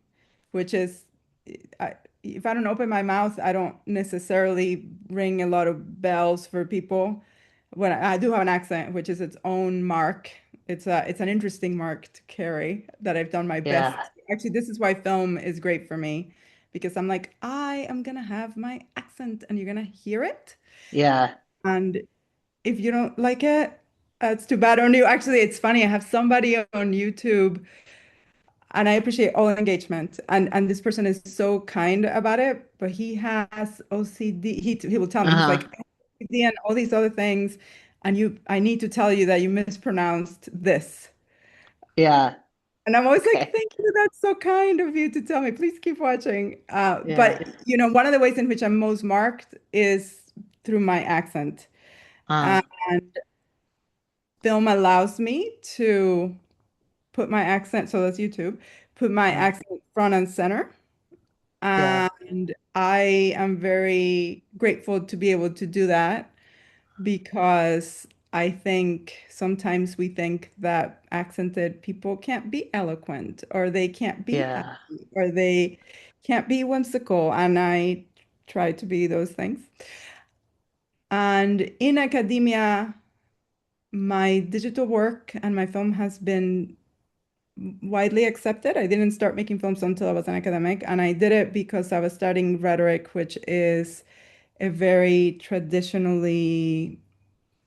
which is, if I don't open my mouth, I don't necessarily ring a lot of bells for people. When I do have an accent, which is its own mark. It's an interesting mark to carry that I've done my best.
Yeah.
Actually, this is why film is great for me because I'm like, I am gonna have my accent and you're gonna hear it.
Yeah.
And if you don't like it, it's too bad on you. Actually, it's funny. I have somebody on YouTube and I appreciate all engagement. And this person is so kind about it, but he has OCD. He will tell me, he's
Uh-huh.
like, OCD and all these other things. And I need to tell you that you mispronounced this.
Yeah.
And I'm always like,
Okay.
thank you. That's so kind of you to tell me. Please keep watching.
Yeah.
But one of the ways in which I'm most marked is through my accent.
Uh,
And film allows me to put my accent, so that's YouTube, put my
uh,
accent front and center.
yeah.
And I am very grateful to be able to do that because I think sometimes we think that accented people can't be eloquent or they can't be
Yeah.
happy or they can't be whimsical. And I try to be those things. And in academia, my digital work and my film has been widely accepted. I didn't start making films until I was an academic, and I did it because I was studying rhetoric, which is a very traditionally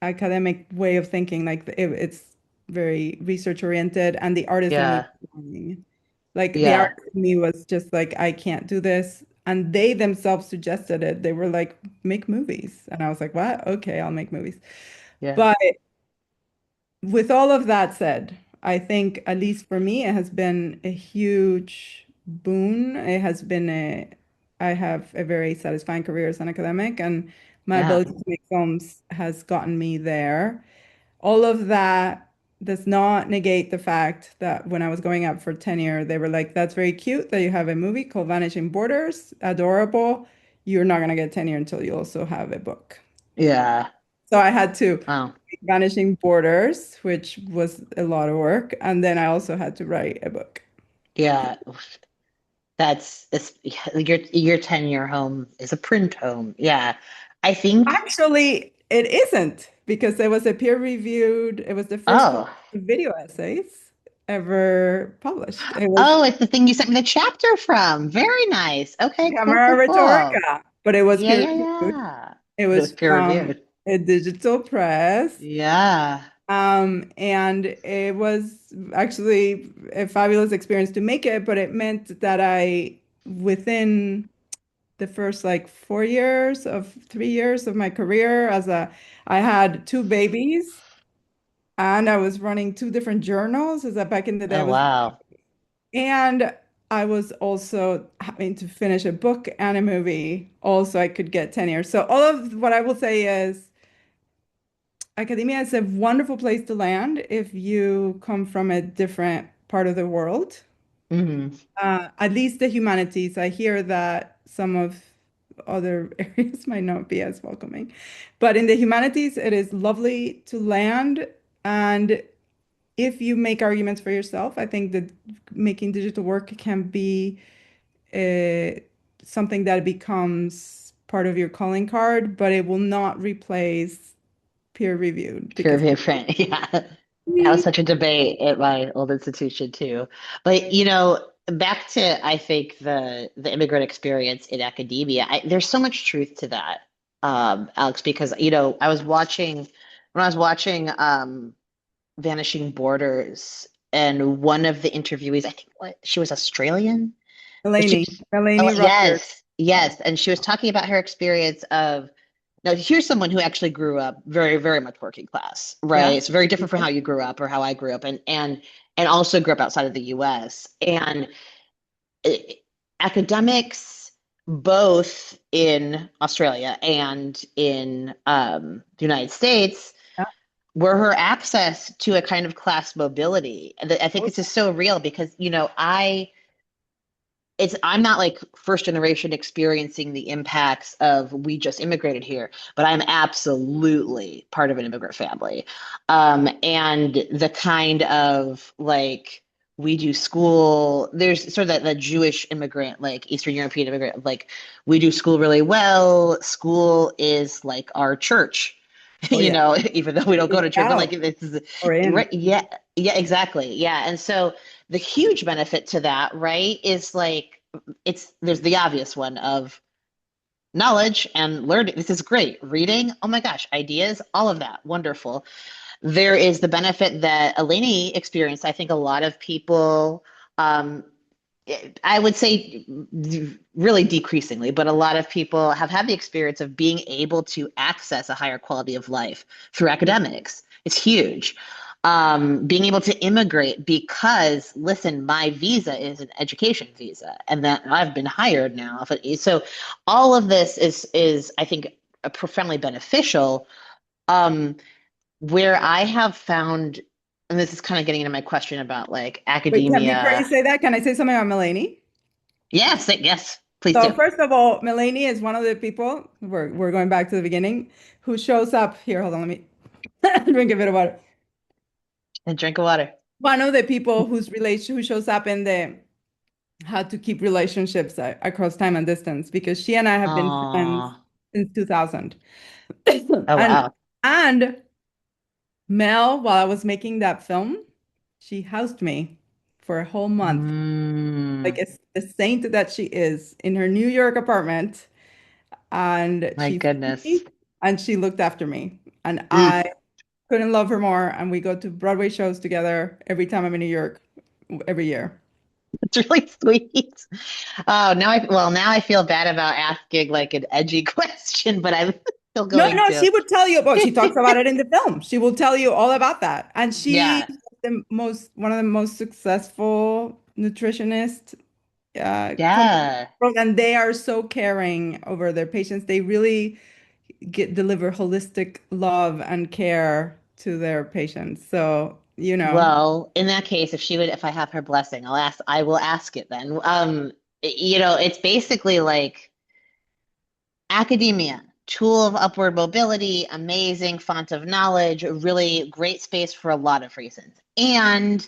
academic way of thinking. Like it's very research oriented, and the artist in me
Yeah.
was lying. Like the
Yeah.
artist in me was just like, I can't do this. And they themselves suggested it. They were like, make movies. And I was like, what? Okay, I'll make movies.
Yeah.
But with all of that said, I think, at least for me, it has been a huge boon. I have a very satisfying career as an academic, and my
Yeah.
ability to make films has gotten me there. All of that does not negate the fact that when I was going up for tenure, they were like, that's very cute that you have a movie called Vanishing Borders, adorable. You're not going to get tenure until you also have a book.
Yeah.
So I had to
Oh,
Vanishing Borders, which was a lot of work. And then I also had to write a book.
yeah. Yeah, your 10-year home is a print home. Yeah. I think,
Actually, it isn't because it was the first book
oh.
of video essays ever published. It was
Oh, it's the thing you sent me the chapter from. Very nice. Okay, cool,
Camera
cool, cool.
Rhetorica, but it was
Yeah,
peer
yeah,
reviewed.
yeah.
It
But it was
was
peer
from
reviewed.
a digital press.
Yeah.
And it was actually a fabulous experience to make it, but it meant that within the first like 3 years of my career I had two babies and I was running two different journals as back in the day
Oh, wow.
and I was also having to finish a book and a movie also I could get tenure. So all of what I will say is academia is a wonderful place to land if you come from a different part of the world.
Hmm.
At least the humanities. I hear that some of other areas might not be as welcoming. But in the humanities, it is lovely to land. And if you make arguments for yourself, I think that making digital work can be uh, something that becomes part of your calling card, but it will not replace peer reviewed
Peer
because
reviewed print. Yeah. That was
we
such a debate at my old institution too. But back to I think the immigrant experience in academia, there's so much truth to that, Alex, because when I was watching Vanishing Borders, and one of the interviewees, I think she was Australian, but she
Delaney,
was, oh,
Delaney Rogers.
yes, yes, and she was talking about her experience of now here's someone who actually grew up very, very much working class, right?
Yeah.
It's very different from how you grew up or how I grew up, and also grew up outside of the US. And uh, academics both in Australia and in the United States,
Yeah.
were her access to a kind of class mobility. And I think
Oh,
this is so real because, I'm not like first generation experiencing the impacts of we just immigrated here, but I'm absolutely part of an immigrant family. And the kind of like we do school, there's sort of that Jewish immigrant, like Eastern European immigrant, like we do school really well. School is like our church,
oh yeah.
even though we don't go to church, but like
Out
this is
or in.
right. Yeah, yeah, exactly. Yeah. And so the huge benefit to that, right, is like there's the obvious one of knowledge and learning. This is great. Reading, oh my gosh, ideas, all of that, wonderful. There is the benefit that Eleni experienced. I think a lot of people, um, I would say really decreasingly, but a lot of people have had the experience of being able to access a higher quality of life through academics. It's huge. Being able to immigrate because, listen, my visa is an education visa, and that I've been hired now. So, all of this is I think profoundly beneficial. Um, where I have found, and this is kind of getting into my question about like
Wait, before you
academia.
say that, can I say something about Melanie?
Yes, yes, please
So
do.
first of all, Melanie is one of the people, we're going back to the beginning, who shows up here. Hold on, let me drink a bit of water.
And drink of water.
One of the people who shows up in the how to keep relationships across time and distance, because she and I have been friends
Oh,
since 2000.
oh
And
wow.
and Mel, while I was making that film, she housed me for a whole month. Like
Mm,
it's the saint that she is in her New York apartment, and
my
she fed
goodness.
me and she looked after me. And
Mm,
I couldn't love her more. And we go to Broadway shows together every time I'm in New York, every year.
it's really sweet. Oh, now I feel bad about asking like an edgy question, but I'm still
No,
going
no,
to.
she would tell you about, she talks about it in the film. She will tell you all about that. And she
Yeah,
is one of the most successful nutritionists from the
yeah.
world. And they are so caring over their patients. They really deliver holistic love and care to their patients. So,
Well, in that case, if I have her blessing, I will ask it then. It's basically like academia, tool of upward mobility, amazing font of knowledge, really great space for a lot of reasons, and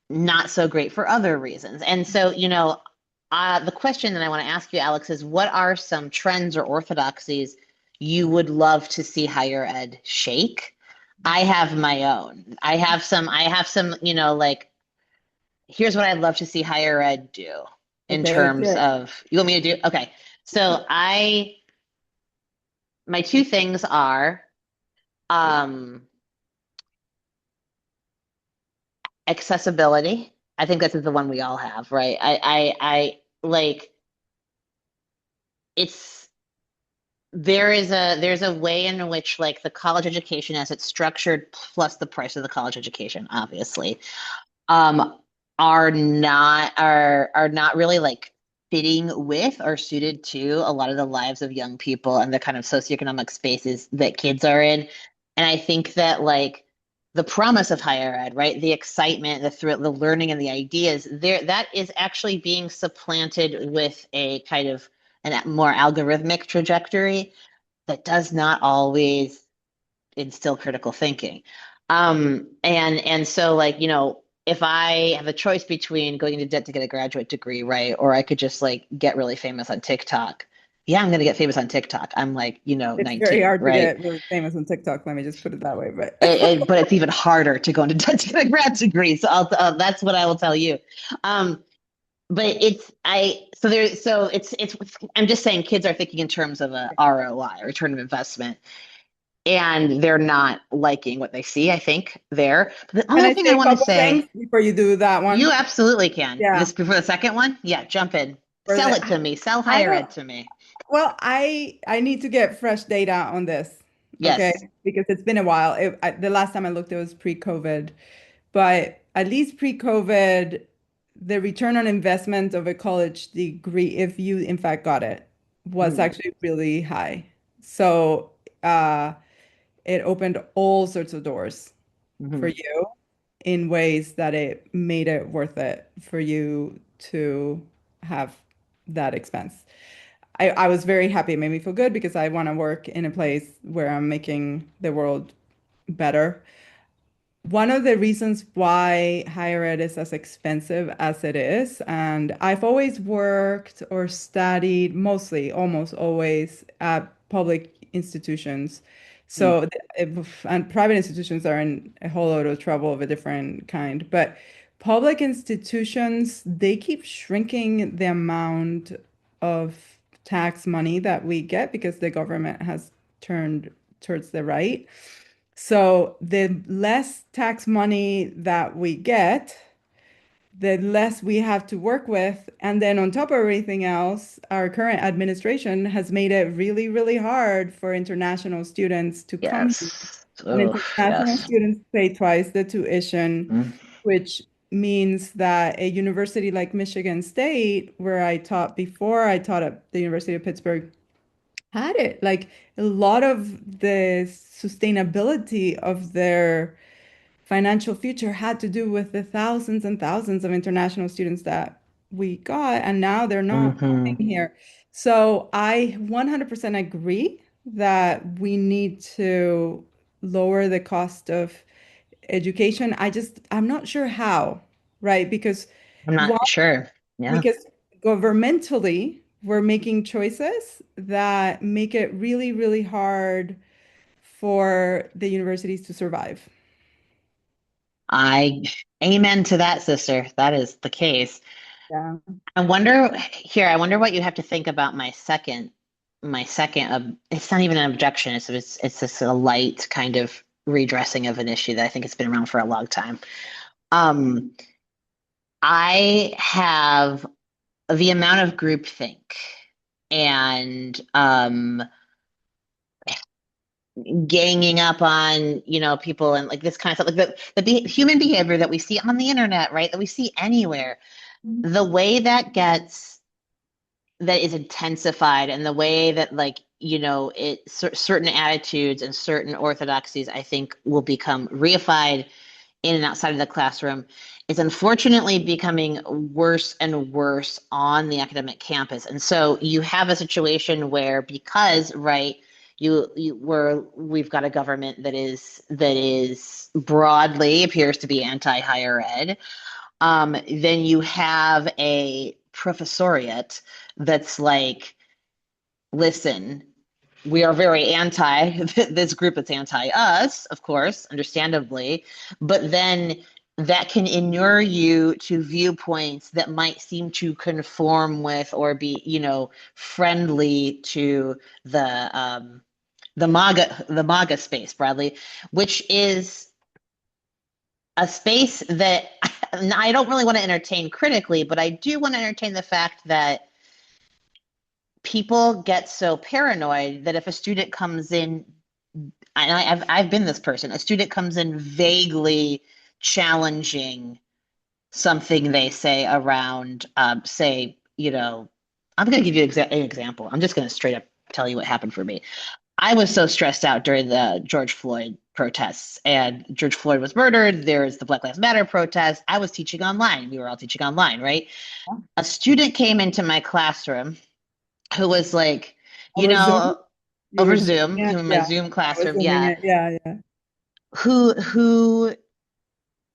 not so great for other reasons. And so, the question that I want to ask you, Alex, is what are some trends or orthodoxies you would love to see higher ed shake? I have my own. I have some, like here's what I'd love to see higher ed do in
okay, let's
terms
hear it.
of, you want me to do? Okay. So my two things are um, accessibility. I think this is the one we all have, right? I like it's there's a way in which like the college education as it's structured plus the price of the college education, obviously, um, are not really like fitting with or suited to a lot of the lives of young people and the kind of socioeconomic spaces that kids are in. And I think that like the promise of higher ed, right? The excitement, the thrill, the learning and the ideas there, that is actually being supplanted with a kind of a more algorithmic trajectory that does not always instill critical thinking. And so like, if I have a choice between going into debt to get a graduate degree, right, or I could just like get really famous on TikTok. Yeah, I'm gonna get famous on TikTok. I'm like,
It's very
19,
hard to
right?
get really famous on TikTok. Let me just put it that way. But
But it's even harder to go into debt to get a grad degree. So that's what I will tell you. Um, but it's I so there so it's I'm just saying kids are thinking in terms of a ROI, return of investment, and they're not liking what they see, I think, there. But the
can
other
I
thing I
say a
want to
couple things
say,
before you do that
you
one?
absolutely can.
Yeah.
This before the second one? Yeah, jump in.
For
Sell
the
it to me. Sell
I
higher
don't
ed to me.
well, I need to get fresh data on this, okay?
Yes.
Because it's been a while. The last time I looked, it was pre-COVID, but at least pre-COVID. the return on investment of a college degree, if you in fact got it, was
Mm,
actually really high. So uh, it opened all sorts of doors for
mhm.
you in ways that it made it worth it for you to have that expense. I was very happy. It made me feel good because I want to work in a place where I'm making the world better. One of the reasons why higher ed is as expensive as it is, and I've always worked or studied mostly, almost always at public institutions.
Mm,
So, and private institutions are in a whole lot of trouble of a different kind. But public institutions, they keep shrinking the amount of tax money that we get because the government has turned towards the right. So the less tax money that we get, the less we have to work with. And then on top of everything else, our current administration has made it really, really hard for international students to come here.
yes.
And
Oh,
international
yes.
students pay twice the tuition,
Mm,
which means that a university like Michigan State, where I taught before, I taught at the University of Pittsburgh, had it. Like a lot of the sustainability of their financial future had to do with the thousands and thousands of international students that we got, and now they're not
mhm.
coming here. So I 100% agree that we need to lower the cost of education. I'm not sure how, right? Because
I'm
one,
not sure. Yeah.
because governmentally, we're making choices that make it really, really hard for the universities to survive.
I amen to that, sister. That is the case.
Yeah.
I wonder what you have to think about my second, it's not even an objection. It's just a light kind of redressing of an issue that I think has been around for a long time. Um, I have the amount of groupthink and ganging up on people and like this kind of stuff, like human behavior that we see on the internet, right? That we see anywhere. The way that is intensified and the way that like certain attitudes and certain orthodoxies I think will become reified in and outside of the classroom is unfortunately becoming worse and worse on the academic campus. And so you have a situation where because right we've got a government that is broadly appears to be anti-higher ed, then you have a professoriate that's like, listen, we are very anti this group. It's anti us, of course, understandably, but then that can inure you to viewpoints that might seem to conform with or be, friendly to the MAGA space, Bradley, which is a space that I don't really want to entertain critically, but I do want to entertain the fact that people get so paranoid that if a student comes in, and I've been this person, a student comes in vaguely challenging something they say around, say, I'm going to give you an example. I'm just going to straight up tell you what happened for me. I was so stressed out during the George Floyd protests, and George Floyd was murdered. There's the Black Lives Matter protest. I was teaching online. We were all teaching online, right? A student came into my classroom who was like, you
Over Zoom?
know,
You were
over
doing
Zoom,
it?
in my
Yeah.
Zoom
I was
classroom,
zooming
yeah,
it. Yeah, yeah.
who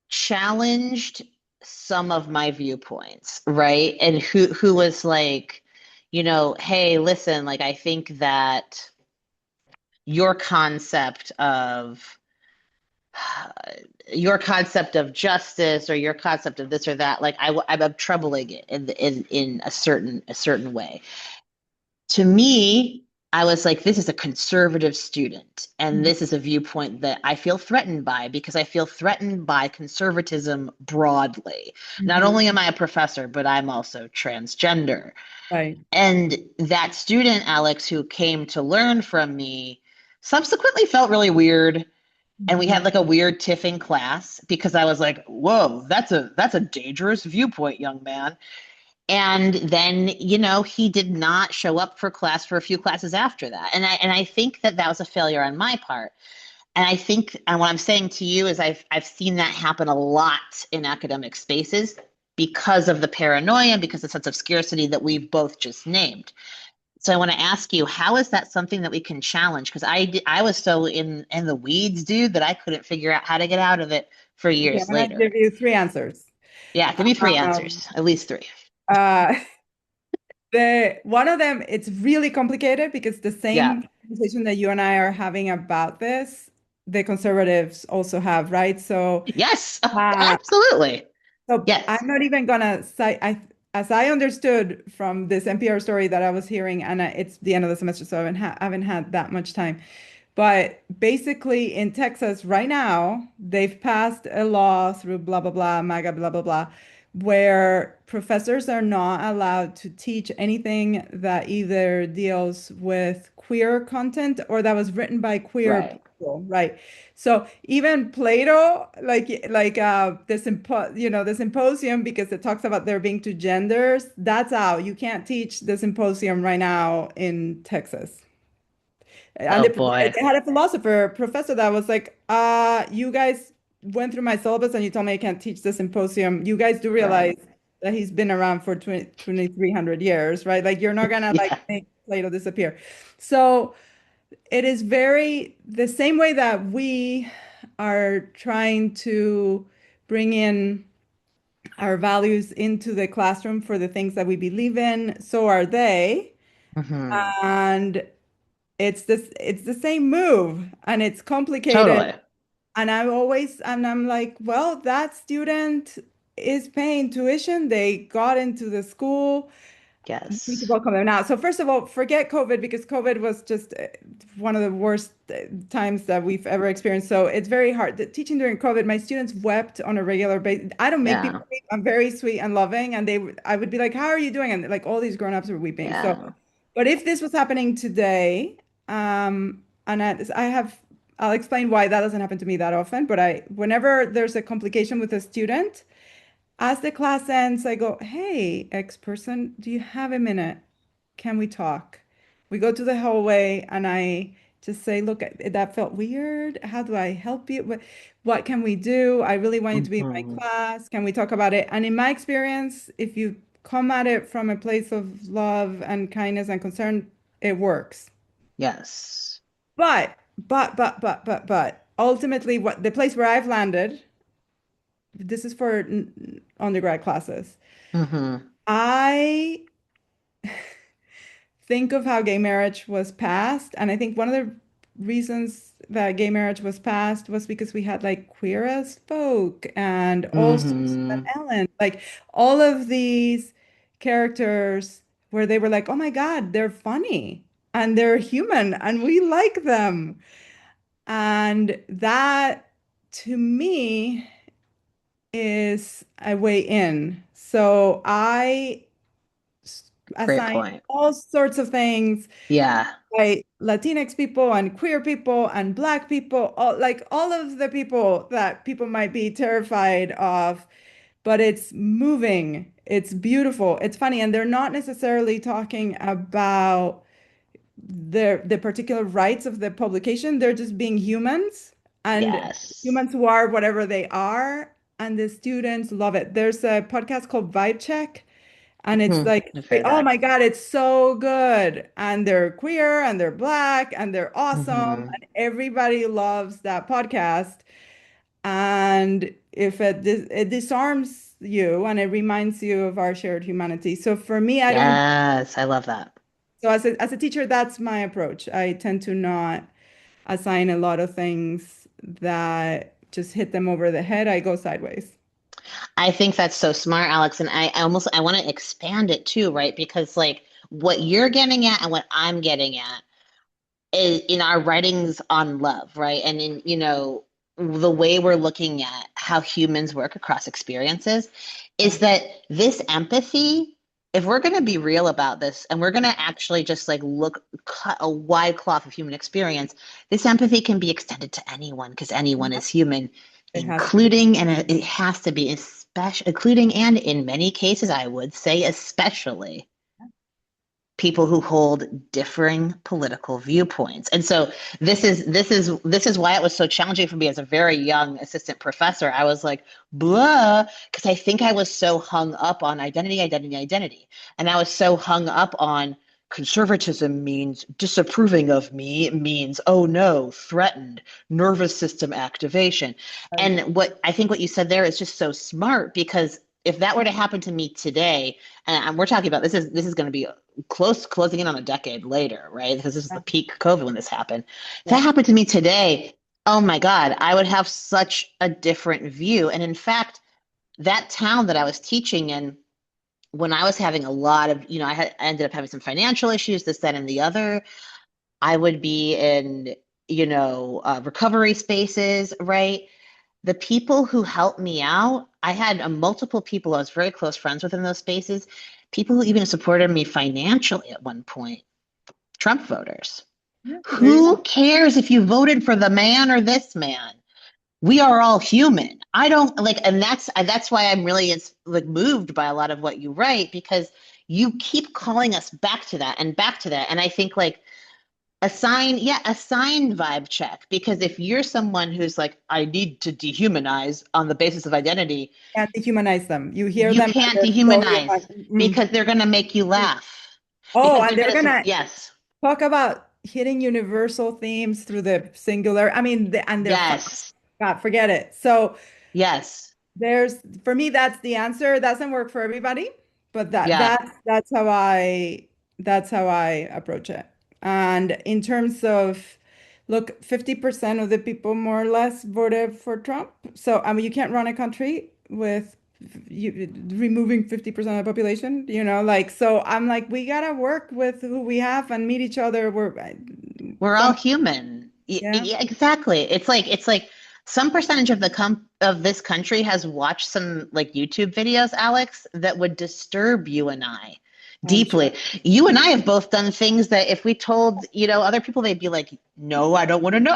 challenged some of my viewpoints, right? And who was like, hey, listen, like I think that your concept of justice or your concept of this or that, like I'm troubling it in a certain way. To me, I was like, this is a conservative student. And
Mhm.
this is a viewpoint that I feel threatened by because I feel threatened by conservatism broadly. Not
Mhm.
only am I a professor, but I'm also transgender.
Right.
And that student, Alex, who came to learn from me, subsequently felt really weird and we
Mhm.
had like a weird tiffing class because I was like, "Whoa, that's a dangerous viewpoint, young man." And then, he did not show up for class for a few classes after that. And I think that that was a failure on my part. And I think, and what I'm saying to you is I've seen that happen a lot in academic spaces because of the paranoia, because of the sense of scarcity that we've both just named. So I want to ask you, how is that something that we can challenge? Because I was so in the weeds, dude, that I couldn't figure out how to get out of it for
Okay, I'm
years
gonna
later.
give you three answers.
Yeah, give me three
Um,
answers, at least three.
uh, the one of them, it's really complicated because the
Yeah.
same conversation that you and I are having about this, the conservatives also have, right?
Yes,
Uh,
absolutely.
so
Yes.
I'm not even gonna cite, as I understood from this NPR story that I was hearing, and it's the end of the semester, so I haven't had that much time. But basically, in Texas right now, they've passed a law through blah, blah, blah, MAGA, blah, blah, blah, where professors are not allowed to teach anything that either deals with queer content or that was written by queer
Right.
people, right? So even Plato, the the symposium, because it talks about there being two genders, that's out. You can't teach the symposium right now in Texas. And
Oh boy.
they had a professor that was like, you guys went through my syllabus and you told me I can't teach the symposium. You guys do
Right.
realize that he's been around for 2,300 years, right? Like you're not gonna like
Yeah.
make Plato disappear. So it is very the same way that we are trying to bring in our values into the classroom for the things that we believe in, so are they.
Hmm.
And it's the same move and it's complicated.
Totally.
And I'm like, well, that student is paying tuition. They got into the school. We need to
Yes.
welcome them now. So first of all, forget COVID because COVID was just one of the worst times that we've ever experienced. So it's very hard. Teaching during COVID, my students wept on a regular basis. I don't make
Yeah.
people weep. I'm very sweet and loving, and I would be like, "How are you doing?" And like all these grown-ups were weeping. So,
Yeah.
but if this was happening today, and I'll explain why that doesn't happen to me that often. But whenever there's a complication with a student. As the class ends, I go, "Hey, X person, do you have a minute? Can we talk?" We go to the hallway and I just say, "Look, that felt weird. How do I help you? What can we do? I really want you to be in my
Hmm.
class. Can we talk about it?" And in my experience, if you come at it from a place of love and kindness and concern, it works.
Yes.
But ultimately, what the place where I've landed, this is for undergrad classes.
Hmm.
I think of how gay marriage was passed, and I think one of the reasons that gay marriage was passed was because we had like Queer as Folk and also Susan
Hmm.
Ellen, like all of these characters where they were like, oh my God, they're funny and they're human and we like them. And that to me is a way in. So I
Great
assign
point.
all sorts of things
Yeah.
by Latinx people and queer people and Black people, all of the people that people might be terrified of, but it's moving, it's beautiful, it's funny, and they're not necessarily talking about the particular rights of the publication. They're just being humans and
Yes.
humans who are whatever they are, and the students love it. There's a podcast called Vibe Check and it's
Hmm.
like,
I've heard
oh
that.
my God, it's so good. And they're queer and they're Black and they're awesome.
Hmm.
And everybody loves that podcast. And if it disarms you and it reminds you of our shared humanity. So for me, I don't,
Yes. I love that.
so as a teacher, that's my approach. I tend to not assign a lot of things that just hit them over the head. I go sideways.
I think that's so smart, Alex. And I want to expand it too, right? Because like what you're getting at and what I'm getting at is in our writings on love, right? And in, the way we're looking at how humans work across experiences is that this empathy if we're going to be real about this and we're going to actually just like look, cut a wide cloth of human experience, this empathy can be extended to anyone because anyone is human,
It has to be.
including, and it has to be, especially, including, and in many cases, I would say, especially people who hold differing political viewpoints. And so this is why it was so challenging for me as a very young assistant professor. I was like, blah, because I think I was so hung up on identity, identity, identity. And I was so hung up on conservatism means disapproving of me, means, oh no, threatened, nervous system activation. And what I think what you said there is just so smart because if that were to happen to me today, and we're talking about this is going to be closing in on a decade later, right? Because this is the peak COVID when this happened. If that
Yeah.
happened to me today, oh my God, I would have such a different view. And in fact, that town that I was teaching in, when I was having a lot of, I ended up having some financial issues, this, that, and the other. I would be in, recovery spaces, right? The people who helped me out, I had multiple people I was very close friends with in those spaces, people who even supported me financially at one point, Trump voters.
Yeah, there you
Who
go.
cares if you voted for the man or this man? We are all human. I don't like, and that's why I'm really like moved by a lot of what you write because you keep calling us back to that and back to that. And I think like a sign vibe check because if you're someone who's like, I need to dehumanize on the basis of identity,
Can't dehumanize them. You hear
you
them and
can't
they're so
dehumanize
human.
because they're going to make you
Mm.
laugh
Oh,
because
and
they're
they're
going to,
gonna
yes,
talk about hitting universal themes through the singular. I mean, and they're
yes,
God, forget it. So
yes,
there's for me, that's the answer. That doesn't work for everybody, but
yeah,
that's how I approach it. And in terms of look, 50% of the people more or less voted for Trump. So I mean you can't run a country with removing 50% of the population, like so I'm like we gotta work with who we have and meet each other. We're
we're all
some
human.
yeah.
Yeah, exactly. It's like some percentage of of this country has watched some like YouTube videos, Alex, that would disturb you and I
I'm sure.
deeply. You and I have both done things that if we told, other people, they'd be like, no, I don't want to know.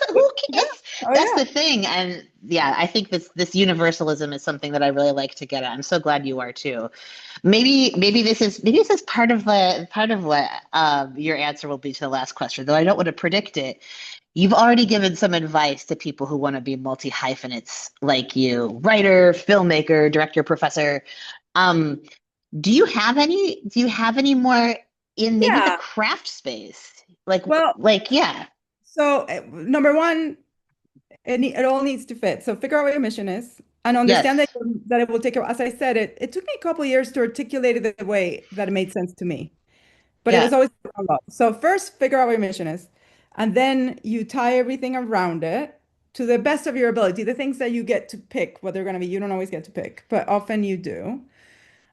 Who
Yeah.
cares?
Oh
That's
yeah.
the thing. And yeah, I think this universalism is something that I really like to get at. I'm so glad you are too. Maybe this is part of what your answer will be to the last question, though I don't want to predict it. You've already given some advice to people who want to be multi-hyphenates like you, writer, filmmaker, director, professor. Um, do you have any more in maybe the
Yeah.
craft space? Like
Well,
like yeah.
so number one, it all needs to fit. So figure out what your mission is and understand
Yes.
that it will take, as I said, it took me a couple of years to articulate it the way that it made sense to me. But it
Yeah.
was always a lot. So first, figure out what your mission is. And then you tie everything around it to the best of your ability. The things that you get to pick, what they're going to be, you don't always get to pick, but often you do.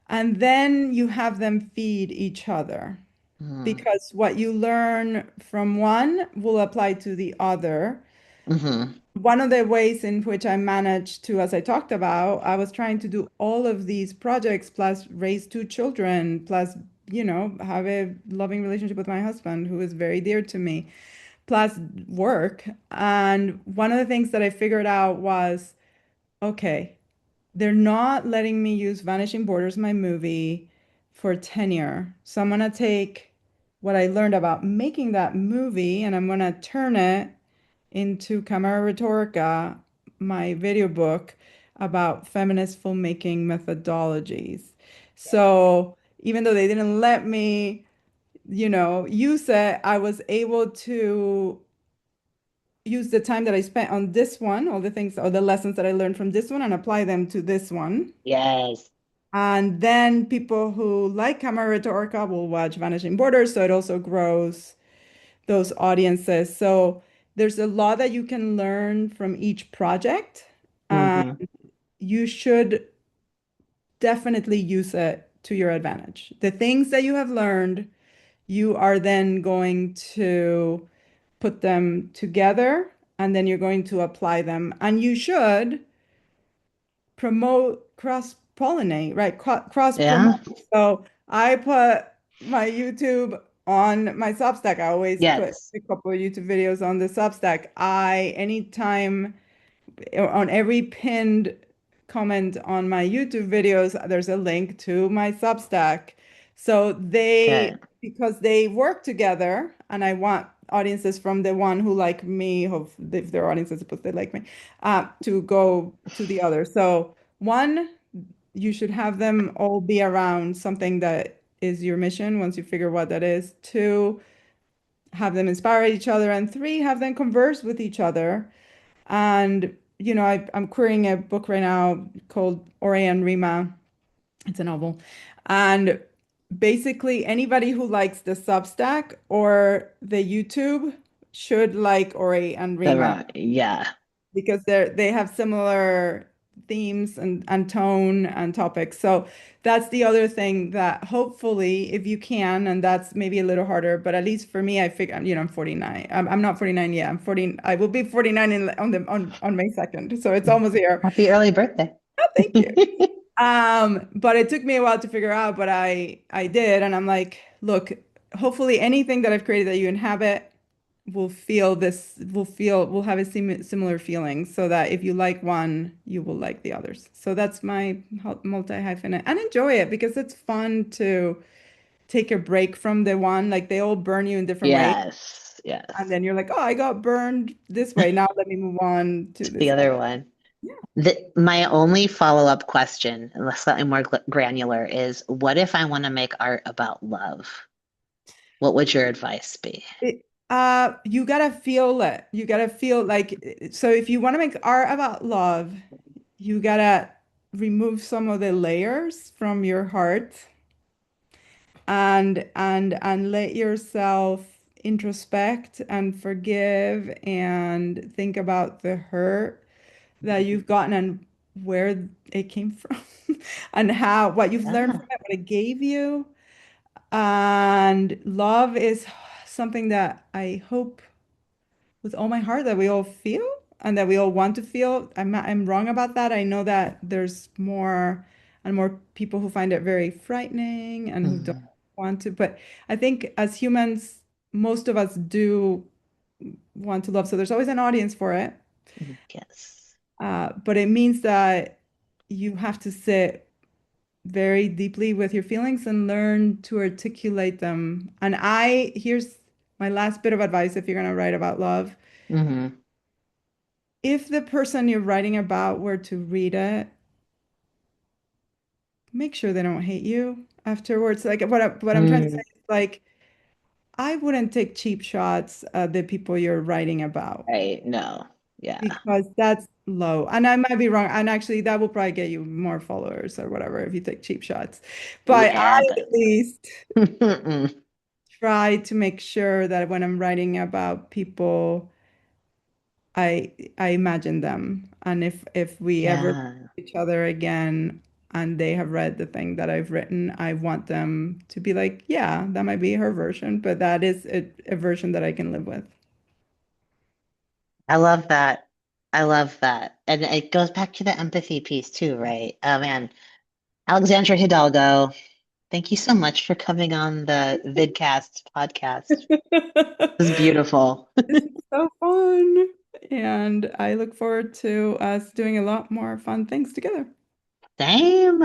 And then you have them feed each other
Mm-hmm.
because what you learn from one will apply to the other.
Mm-hmm.
One of the ways in which I managed to, as I talked about, I was trying to do all of these projects plus raise two children, plus, have a loving relationship with my husband who is very dear to me, plus work. And one of the things that I figured out was, okay, they're not letting me use Vanishing Borders, my movie, for tenure. So I'm gonna take what I learned about making that movie and I'm gonna turn it into Camera Rhetorica, my video book about feminist filmmaking methodologies. So even though they didn't let me, use it, I was able to use the time that I spent on this one, all the things or the lessons that I learned from this one and apply them to this one.
Yes.
And then people who like Camera Rhetorica will watch Vanishing Borders, so it also grows those audiences. So there's a lot that you can learn from each project. And
Mm-hmm.
you should definitely use it to your advantage. The things that you have learned, you are then going to put them together and then you're going to apply them. And you should promote cross-pollinate, right? Cross-promote.
Yeah.
So I put my YouTube on my Substack. I always put
Yes.
a couple of YouTube videos on the Substack. Anytime on every pinned comment on my YouTube videos, there's a link to my Substack. So
Good.
because they work together, and I want audiences from the one who like me, who if their audiences supposed they like me, to go to the other. So one, you should have them all be around something that is your mission once you figure what that is. Two, have them inspire each other. And three, have them converse with each other. And, I'm querying a book right now called Ore and Rima. It's a novel. And basically, anybody who likes the Substack or the YouTube should like Ore and Rima
Yeah.
because they have similar themes and tone and topics. So that's the other thing that hopefully, if you can, and that's maybe a little harder, but at least for me, I figure, I'm 49. I'm not 49 yet. I'm 40. I will be 49 on May 2nd. So it's almost here.
Happy early birthday.
Oh, thank you. But it took me a while to figure out, but I did, and I'm like, look, hopefully anything that I've created that you inhabit will have a similar feeling, so that if you like one, you will like the others. So that's my multi-hyphenate, and enjoy it because it's fun to take a break from the one. Like they all burn you in different ways,
Yes.
and
Yes.
then you're like, oh, I got burned this way. Now let me move on to
The
this other.
other one. My only follow-up question, and slightly more granular, is what if I want to make art about love? What would your advice be?
You gotta feel it. You gotta feel like, so if you want to make art about love, you gotta remove some of the layers from your heart and let yourself introspect and forgive and think about the hurt that you've gotten and where it came from and how what you've learned
Yeah.
from it, what it gave you. And love is something that I hope with all my heart that we all feel and that we all want to feel. I'm wrong about that. I know that there's more and more people who find it very frightening and who don't
Mhm.
want to. But I think as humans, most of us do want to love. So there's always an audience for it.
Yes.
But it means that you have to sit very deeply with your feelings and learn to articulate them. And here's my last bit of advice if you're going to write about love.
Hmm.
If the person you're writing about were to read it, make sure they don't hate you afterwards. Like what I'm trying to say
Mm,
is like I wouldn't take cheap shots at the people you're writing about
right. No. Yeah.
because that's low. And I might be wrong. And actually, that will probably get you more followers or whatever if you take cheap shots. But I
Yeah,
at
but
least
mm,
try to make sure that when I'm writing about people, I imagine them. And if we ever
yeah.
see each other again and they have read the thing that I've written, I want them to be like, yeah, that might be her version, but that is a version that I can live with.
I love that. I love that. And it goes back to the empathy piece too, right? Oh man. Alexandra Hidalgo, thank you so much for coming on the Vidcast podcast. It was beautiful.
This is so fun. And I look forward to us doing a lot more fun things together.
Same.